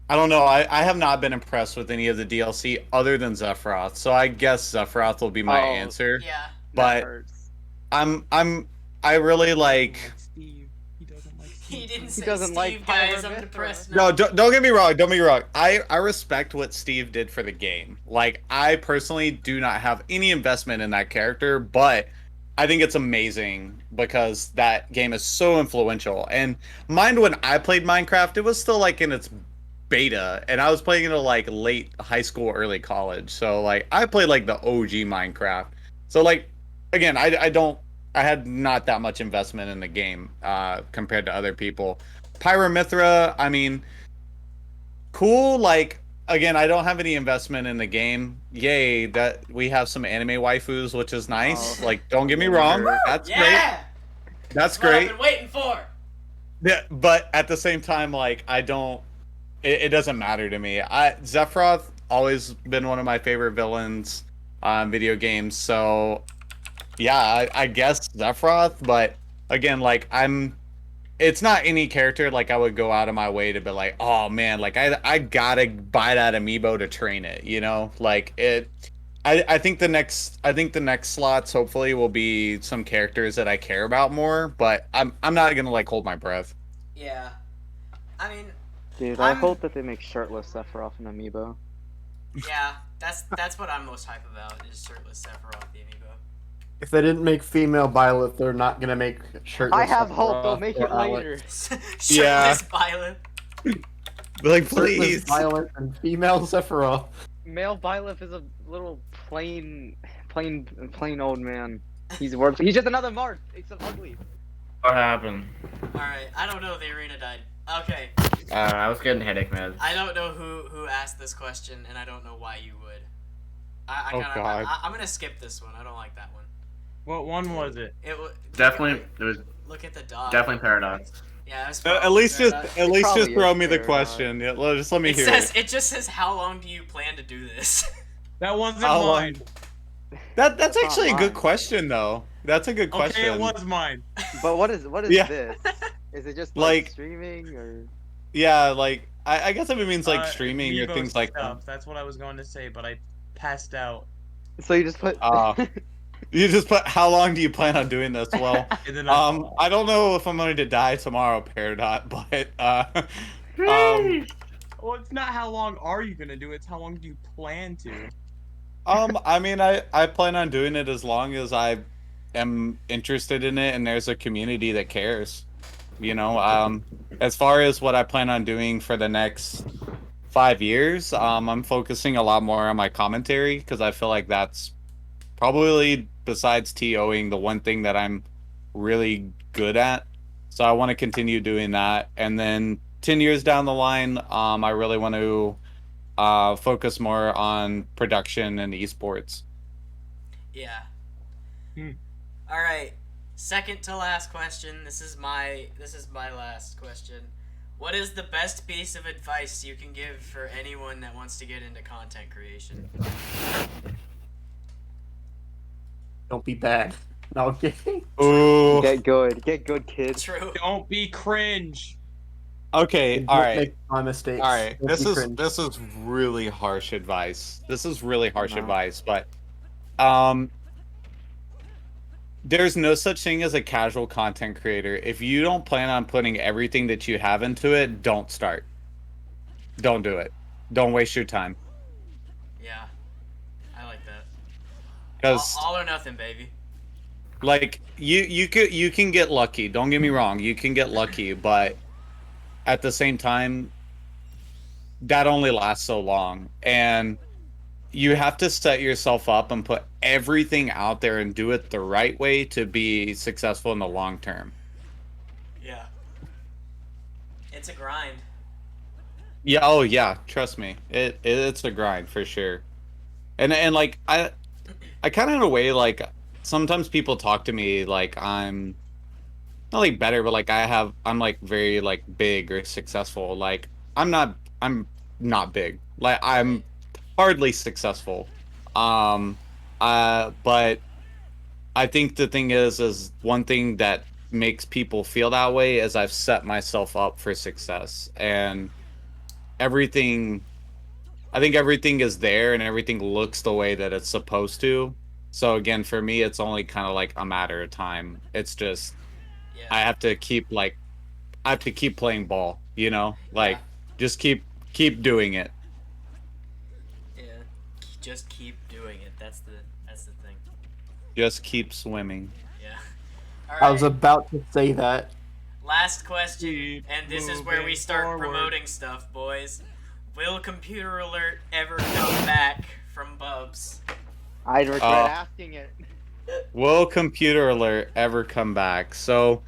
I don't know. I have not been impressed with any of the DLC other than Zephyroth. So I guess Zephyroth will be my answer. Yeah. But I really like. Steve. He doesn't like Steve. He didn't say doesn't Steve, like guys. I'm Pyra depressed No, now. don't get me wrong. Don't get me wrong. I respect what Steve did for the game. Like I personally do not have any investment in that character, but I think it's amazing because that game is so influential. And mind when I played Minecraft, it was still like in its beta, and I was playing it like late high school, early college. So like I played like the OG Minecraft. So like again, I had not that much investment in the game compared to other people. Pyramithra, I mean, cool. Like again, I don't have any investment in the game. Yay, that we have some anime waifus, which is nice. Oh. Like, don't get me wrong, that's great. Yeah. That's What I've great. been waiting for. Yeah, but at the same time, like I don't. It doesn't matter to me. Zephyroth always been one of my favorite villains on video games. So yeah, I guess Zephyroth. But again, like it's not any character like I would go out of my way to be like, oh man, like I gotta buy that amiibo to train it, you know? Like it I think the next slots hopefully will be some characters that I care about more, but I'm not gonna like hold my breath. Yeah. I mean, Dude, I hope that they make shirtless Sephiroth and Amiibo. yeah, that's what I'm most hype about is shirtless Sephiroth the amiibo. If they didn't make female Violet, they're not gonna make shirtless. I have hope they'll Sephiroth make or it Alex. later. Shirtless Yeah. Violet. Like Shirtless please. Violet and female Sephiroth. Male Byleth is a little plain old man. He's just another Marth. It's ugly. What happened? Alright, I don't know, the arena died. Okay. I was getting headache meds. I don't know who asked this question, and I don't know why you would. God. I'm gonna skip this one. I don't like that one. What one was it? Definitely, it was Look at the dog. definitely Paradox. Yeah, it was At least just probably throw is me the fair, question. Yeah, just let me it hear says it. it just says how long do you plan to do this? That wasn't How long- mine. That's That's not actually a good mine. question though. That's a good question. Okay, it was mine. But what is Yeah. this? Is it just Like- like streaming or? Yeah, like I guess if it means like streaming or Amiibo things like that. stuff. That's what I was going to say, but I passed out. So you just put. You just put how long do you plan on doing this? Well, And then I don't know if I'm going to die tomorrow, Peridot, but well, it's not how long are you gonna do it, it's how long do you plan to. I mean I plan on doing it as long as I am interested in it and there's a community that cares. You know, as far as what I plan on doing for the next 5 years, I'm focusing a lot more on my commentary because I feel like that's probably, besides TOing, the one thing that I'm really good at. So I want to continue doing that. And then 10 years down the line, I really want to focus more on production and esports. Yeah. Hmm. All right. Second to last question. This is my last question. What is the best piece of advice you can give for anyone that wants to get into content creation? Don't be bad. No, okay. Ooh. Get good, kid. True. Don't be cringe. Okay. All Don't right. make my mistakes. All right. Don't be cringe. This is really harsh advice. This is really harsh No. advice, but there's no such thing as a casual content creator. If you don't plan on putting everything that you have into it, don't start. Don't do it. Don't waste your time. Yeah. I like that. Because All or nothing, baby. like you can get lucky. Don't get me wrong. You can get lucky, but at the same time, that only lasts so long. And you have to set yourself up and put everything out there and do it the right way to be successful in the long term. Yeah. It's a grind. Yeah, oh yeah, trust me. It's a grind for sure. And like I kind of in a way like sometimes people talk to me like I'm not like better, but like I'm like very like big or successful. Like I'm not big. Like Right. I'm hardly successful. Um but I think the thing is one thing that makes people feel that way is I've set myself up for success and everything I think everything is there and everything looks the way that it's supposed to. So again, for me, it's only kind of like a matter of time. It's just Yeah. I have to keep like I have to keep playing ball, you know? Yeah. Like just keep doing it. Yeah. Just keep doing it. That's the thing. Just keep swimming. Yeah. All I was right. about to say that. Last question, Keep and this is where we moving start forward. promoting stuff, boys. Will Computer Alert ever come back from Bubs? I'd regret asking it. Will Computer Alert ever come back? So,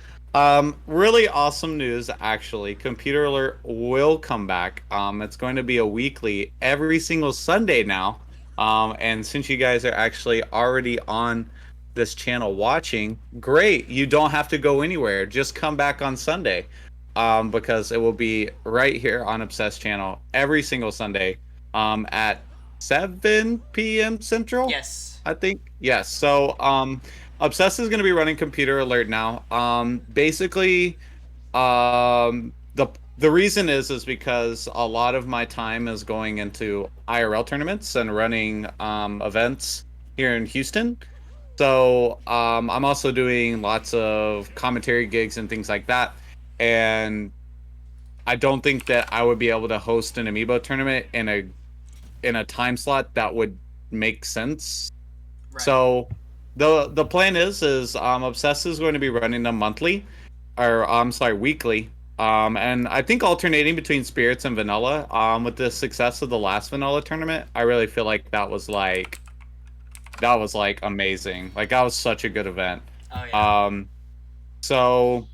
really awesome news actually. Computer Alert will come back. It's going to be a weekly every single Sunday now. And since you guys are actually already on this channel watching, great. You don't have to go anywhere. Just come back on Sunday. Because it will be right here on Obsessed channel every single Sunday, at 7 p.m. Central. Yes. I think yes. So Obsess is going to be running Computer Alert now. Basically, the reason is because a lot of my time is going into IRL tournaments and running events here in Houston. So I'm also doing lots of commentary gigs and things like that. And I don't think that I would be able to host an Amiibo tournament in a time slot that would make sense. Right. So the plan is Obsess is going to be running them monthly, or I'm sorry, weekly. And I think alternating between Spirits and Vanilla. With the success of the last Vanilla tournament, I really feel like that was like amazing. Like that was such a good event. Oh yeah. So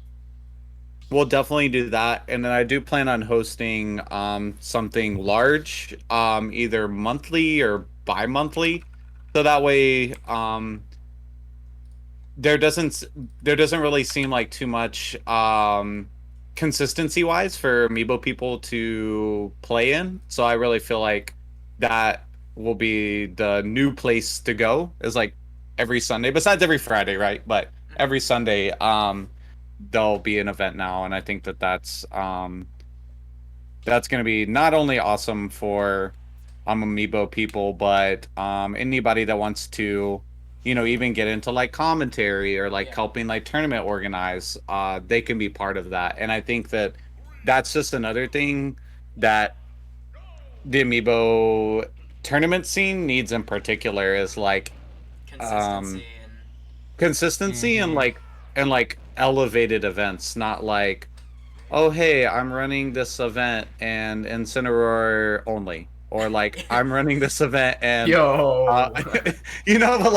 we'll definitely do that, and then I do plan on hosting something large, either monthly or bi-monthly, so that way there doesn't there doesn't really seem like too much consistency wise for Amiibo people to play in. So I really feel like that will be the new place to go, is like every Sunday, besides every Friday, right? But every Sunday there'll be an event now, and I think that that's going to be not only awesome for Amiibo people, but anybody that wants to, you know, even get into like commentary or like Yeah. helping like tournament organize, they can be part of that. And I think that that's just another thing that the Amiibo tournament scene needs in particular is like Consistency consistency and like elevated events, not like, oh hey, I'm running this event and Incineroar only, or like I'm running this event and Yo. you know, but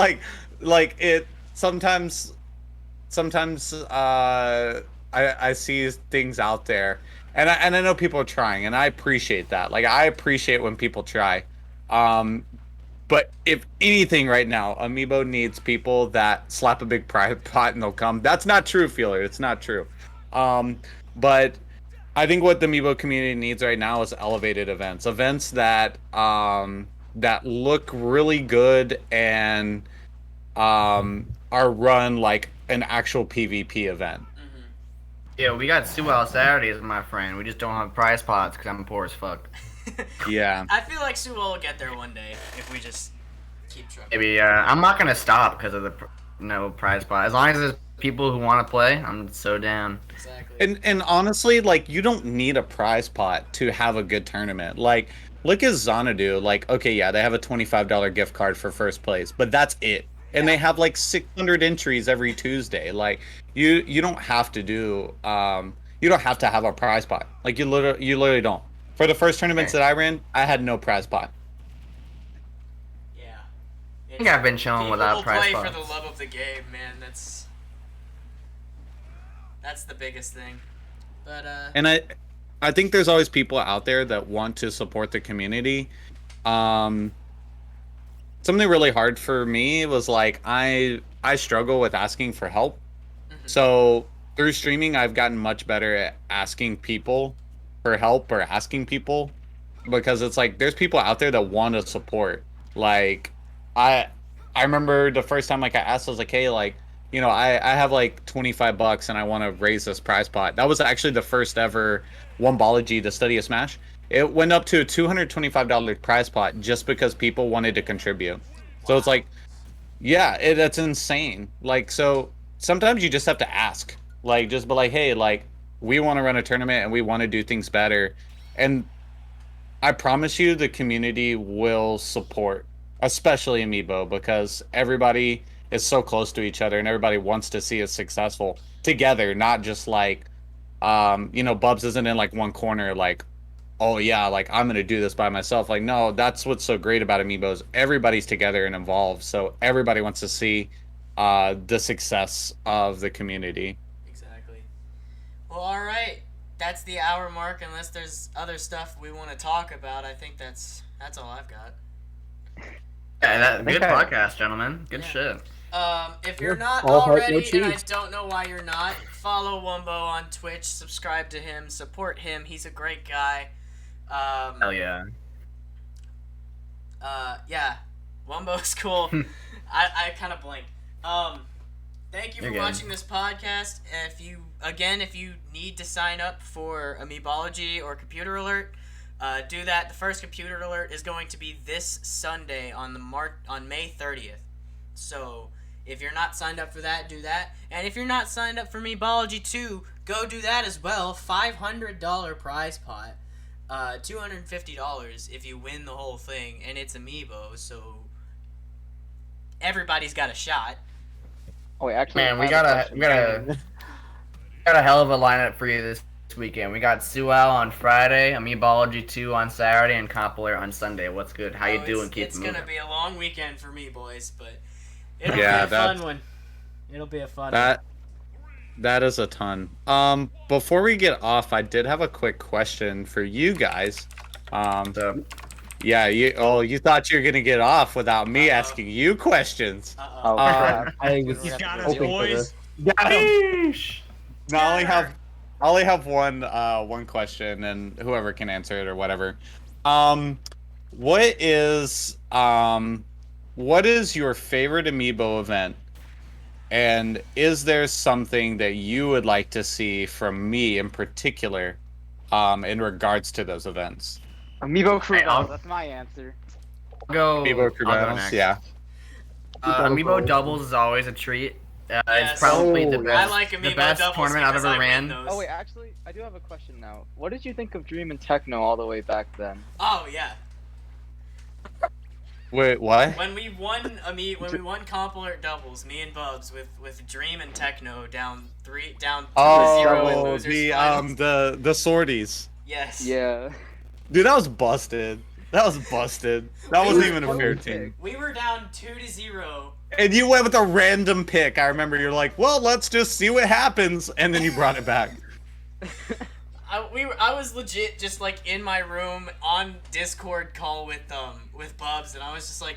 like it sometimes I see things out there, and I know people are trying, and I appreciate that. Like I appreciate when people try. But if anything right now, Amiibo needs people that slap a big private pot and they'll come. That's not true, Feeler. It's not true. Um, but I think what the Amiibo community needs right now is elevated events, events that that look really good and are run like an actual PvP event. Mm-hmm. Yeah, we got SUAL Saturdays, my friend. We just don't have prize pots because I'm poor as fuck. Yeah. I feel like Sue will get there one day if we just keep trying. Maybe I'm not gonna stop because of the no prize pot. As long as there's people who want to play, I'm so down. Exactly. And honestly, like you don't need a prize pot to have a good tournament. Like look at Xanadu. Like okay, yeah, they have a $25 gift card for first place, but that's it. And they have like 600 entries every Tuesday. Like you don't have to do you don't have to have a prize pot. Like you literally don't. For the first tournaments that I ran, I had no prize pot. Yeah. I think I've been chilling without prize play pots. for the love of the game, man. That's the biggest thing. But And I think there's always people out there that want to support the community. something really hard for me was like I struggle with asking for help. So through streaming, I've gotten much better at asking people for help or asking people because it's like there's people out there that want to support. Like I I remember the first time like I asked, I was like, hey, like, I have like $25 and I want to raise this prize pot. That was actually the first ever Wombology, the study of Smash. It went up to a $225 prize pot just because people wanted to contribute. So it's like, yeah, that's insane. Like, so sometimes you just have to ask. Like, just be like, hey, like, we want to run a tournament and we want to do things better. And I promise you the community will support, especially Amiibo, because everybody is so close to each other and everybody wants to see us successful together, not just like, Bubs isn't in like one corner, like, oh yeah, like I'm gonna do this by myself. Like, no, that's what's so great about Amiibos. Everybody's together and involved, so everybody wants to see the success of the community. Exactly. Well, all right. That's the hour mark. Unless there's other stuff we want to talk about, I think that's all I've got. Yeah, good podcast, gentlemen. Good shit. If you're not All heart, already, no and I cheese. don't know why you're not, follow Wumbo on Twitch, subscribe to him, support him. He's a great guy. Hell yeah. Yeah, Wumbo's cool. I kind of blinked. Thank you for You're good. watching this podcast. If you need to sign up for Amiibology or Computer Alert, do that. The first Computer Alert is going to be this Sunday on May 30th. So if you're not signed up for that, do that. And if you're not signed up for Amiibology 2, go do that as well. $500 prize pot. $250 if you win the whole thing, and it's Amiibo, so everybody's got a shot. Oh, wait, actually, Man, I we have got a a question. hell of a lineup for you this weekend. We got SUAL on Friday, Amiibology 2 on Saturday, and Compiler on Sunday. What's good? How you doing? Keep It's moving. gonna be a long weekend for me, boys, but it'll Yeah, be a fun one. It'll be a fun one. That is a ton. Before we get off, I did have a quick question for you guys. So, Yeah, you thought you were gonna get off without me asking you questions. Oh, crap. I was He's got us, hoping for boys. this. Got him. Sheesh. I only have one question, and whoever can answer it or whatever. What is your favorite Amiibo event? And is there something that you would like to see from me in particular, in regards to those events? Amiibo Crew Hey, I'll- Battles, that's my answer. Amiibo Crew I'll go Battles? next. Yeah. Amiibo doubles is always a treat. Yes. It's probably the Oh, best, I like the Amiibo best doubles tournament I've because ever I win ran. those. Oh, wait, actually, I do have a question now. What did you think of Dream and Techno all the way back then? Oh yeah. Wait, what? When we won Comp Alert doubles, me and Bubs with Dream and Techno down 2-0 in Oh, losers finals. the sorties. Yes. Yeah. Dude, that was busted. That wasn't even a fair team. We were down 2-0. And you went with a random pick. I remember you're like, well, let's just see what happens, and then you brought it back. I was legit just like in my room on Discord call with Bubs, and I was just like,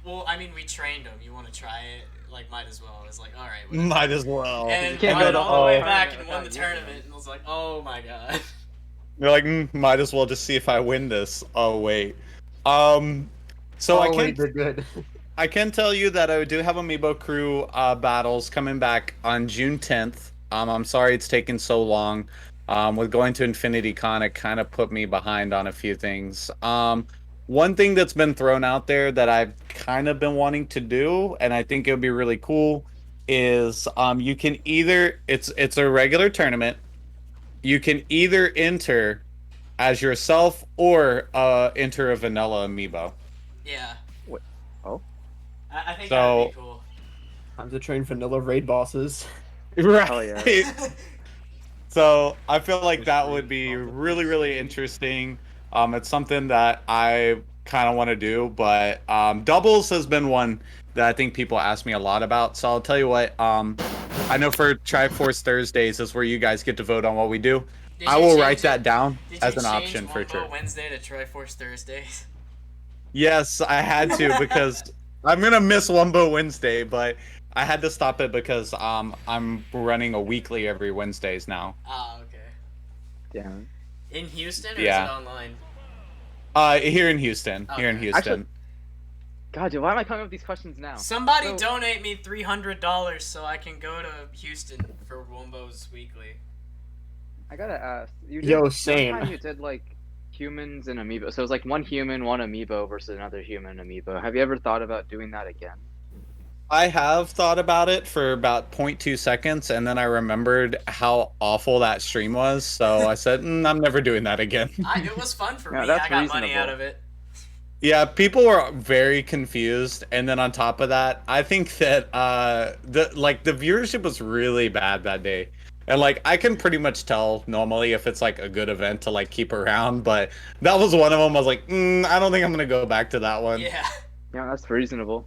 well, I mean, we trained him. You want to try it? Like, might as well. I was like, all right. Whatever. Might as well. And can't went go to all the way all- back and Oh, won the yeah. tournament, and I was like, oh my god. You're like, might as well just see if I win this. Oh wait. So Oh, I wait, can they're good. I can tell you that I do have Amiibo Crew battles coming back on June 10th. I'm sorry it's taken so long. With going to Infinity Con, it kind of put me behind on a few things. One thing that's been thrown out there that I've kind of been wanting to do, and I think it would be really cool, is you can either it's a regular tournament. You can either enter as yourself or enter a vanilla Amiibo. Yeah. What? Oh? I think So- that'd be cool. Time to train vanilla raid bosses. Right. Hell yeah. So I feel like that would be really, really interesting. It's something that I kind of want to do, but doubles has been one that I think people ask me a lot about. So I'll tell you what. I know for Triforce Thursdays is where you guys get to vote on what we do. Did I you will change write it? that down Did as you an change option for Wumbo sure. Wednesday to Triforce Thursdays. Yes, I had to because I'm gonna miss Wumbo Wednesday, but I had to stop it because I'm running a weekly every Wednesdays now. Ah, okay. Yeah. In Houston or Yeah. is it online? Here in Houston. Here in Okay. Houston. Actually- God, dude, why am I coming up with these questions now? Somebody So- donate me $300 so I can go to Houston for Wumbo's weekly. I gotta ask. You did, Yo, one same. time you did like humans and amiibo. So it was like one human, one amiibo versus another human amiibo. Have you ever thought about doing that again? I have thought about it for about 0.2 seconds, and then I remembered how awful that stream was, so I said, I'm never doing that again. It was fun for Yeah, me. that's I got money reasonable. out of it. Yeah, people were very confused, and then on top of that, I think that the viewership was really bad that day. And like I can pretty much tell normally if it's like a good event to like keep around, but that was one of them. I was like, I don't think I'm gonna go back to that one. Yeah. Yeah, that's reasonable.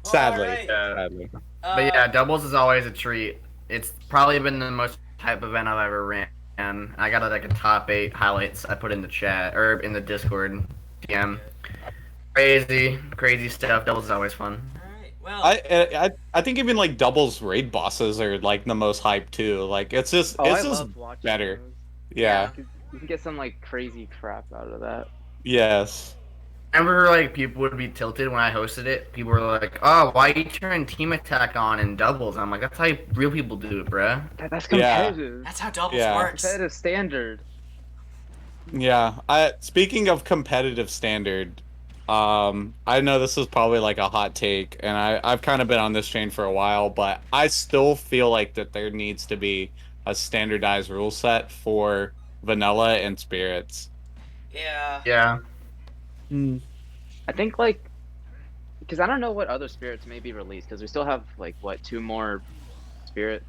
Sadly. Alright. Sadly. But yeah, doubles is always a treat. It's probably been the most hype event I've ever ran. And I got like a top 8 highlights I put in the chat or in the Discord DM. Crazy stuff. Doubles is always fun. Alright, well. I think even like doubles raid bosses are like the most hype too. Like it's just Oh, it's I just love watching better. those. Yeah. You can get some like crazy crap out of that. Yes. I remember like people would be tilted when I hosted it. People were like, "Oh, why you turn team attack on in doubles?" I'm like, "That's how real people do it, bruh." That's Yeah. competitive. That's how doubles Yeah. works. Competitive standard. Yeah. Speaking of competitive standard, I know this is probably like a hot take, and I've kind of been on this train for a while, but I still feel like that there needs to be a standardized rule set for vanilla and spirits. Yeah. Yeah. I think like because I don't know what other spirits may be released because we still have like what 2 more spirit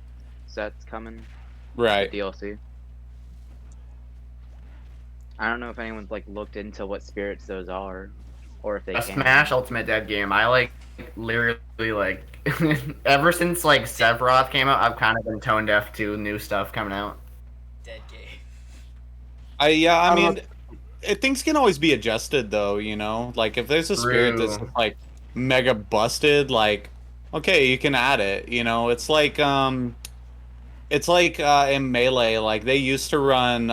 sets coming Right. DLC. I don't know if anyone's like looked into what spirits those are, or if they A can. Smash Ultimate Dead game. I like literally like ever since like Sephiroth came out, I've kind of been tone deaf to new stuff coming out. Dead game. I mean, things can always be adjusted though, you know? Like if there's a spirit that's True. like mega busted, like okay, you can add it, you know? It's like in Melee, like they used to run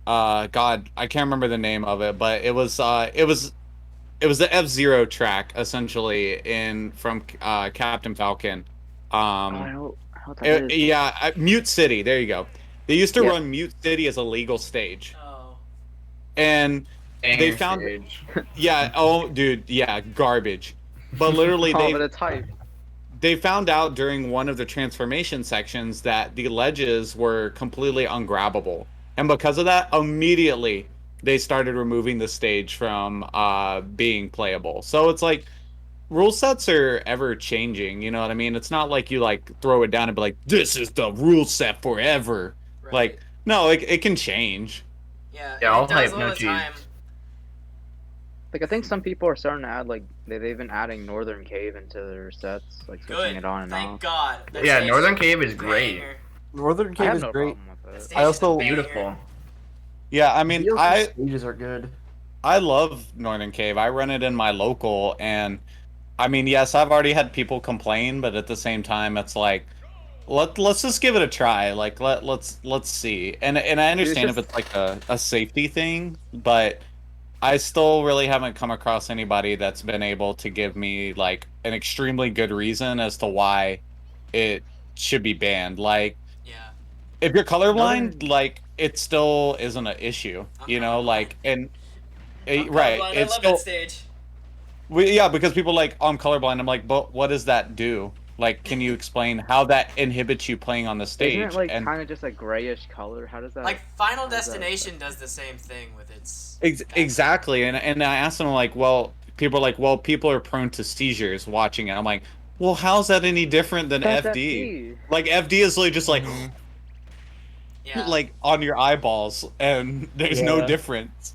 God, I can't remember the name of it, but it was the F-Zero track essentially from Captain Falcon. Oh, I don't what that is. Mute City. There you go. They used to Yeah. run Mute City as a legal stage, Oh. and they found Stage. garbage. But literally, Oh, but it's hype. they found out during one of the transformation sections that the ledges were completely ungrabbable, and because of that, immediately they started removing the stage from being playable. So it's like rule sets are ever changing, you know what I mean? It's not like you like throw it down and be like, this is the rule set forever. Right. Like, no, it can change. Yeah, Yeah, all it does hype, all no the cheese. time. Like I think some people are starting to add like they've been adding Northern Cave into their sets, like switching Good. it on and Thank off. God. That Yeah, stage Northern is Cave is a great. banger. Northern I Cave have is no great. problem with That it. stage I is also- a banger. Beautiful. Yeah, I mean, DLC stages are good. I love Northern Cave. I run it in my local, and I mean, yes, I've already had people complain, but at the same time, it's like, let's just give it a try. Like, let's see. And I understand if just- it's like a safety thing, but I still really haven't come across anybody that's been able to give me like an extremely good reason as to why it should be banned. Like, Yeah. if you're colorblind, like it still isn't an issue, I'm you know. colorblind. Like, and I'm right, colorblind. I it's love still that stage. yeah, because people like, oh, I'm colorblind. I'm like, but what does that do? Like, can you explain how that inhibits you playing on the stage? Isn't it like And kind of just a grayish color? How does that? Like Final How's that? Destination does the same thing with its. exactly, and I asked them like, well, people are like, well, people are prone to seizures watching it. I'm like, well, how's that any different than That's FD? Like FD is like just like Yeah. like on your eyeballs, and there's no Yeah. difference.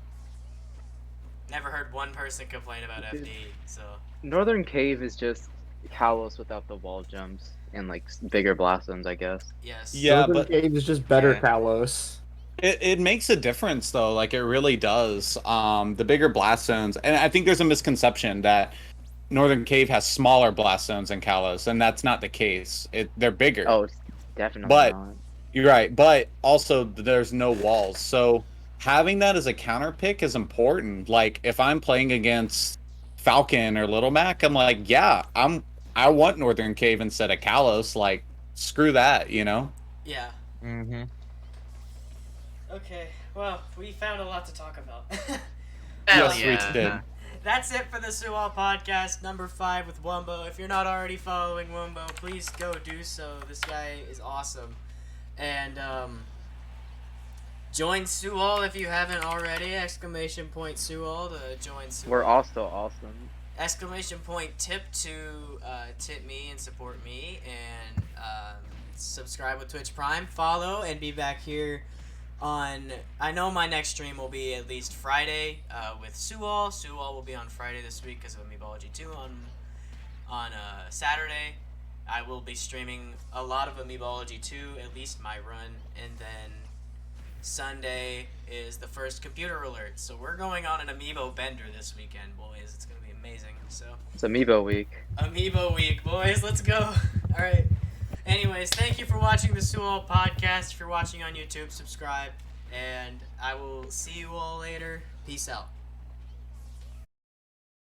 Never heard one person complain about FD. So. Northern Cave is just Kalos without the wall jumps and like bigger blossoms, I guess. Yes. Yeah, Northern but Cave is just better Yeah. Kalos. It makes a difference though, like it really does. The bigger blast zones, and I think there's a misconception that Northern Cave has smaller blast zones than Kalos, and that's not the case. They're bigger. Oh, it's definitely But not. you're right, but also there's no walls. So having that as a counter pick is important. Like if I'm playing against Falcon or Little Mac, I'm like, yeah, I want Northern Cave instead of Kalos. Like, screw that, you know? Yeah. Mm-hmm. Okay. Well, we found a lot to talk about. Yes, we did. That's it for the Sual podcast number 5 with Wumbo. If you're not already following Wumbo, please go do so. This guy is awesome. And join Sual if you haven't already. Exclamation point Sual to join Sual. We're also awesome. Exclamation point tip to tip me and support me. And subscribe with Twitch Prime. Follow and be back here on, I know my next stream will be at least Friday with Sual. Sual will be on Friday this week because of Amiibology 2 on Saturday. I will be streaming a lot of Amiibology 2, at least my run, and then Sunday is the first computer alert. So we're going on an Amiibo bender this weekend, boys. It's going to be amazing. So It's Amiibo week. Amiibo week, boys. Let's go. All right. Anyways, thank you for watching the Sual podcast. If you're watching on YouTube, subscribe. And I will see you all later. Peace out.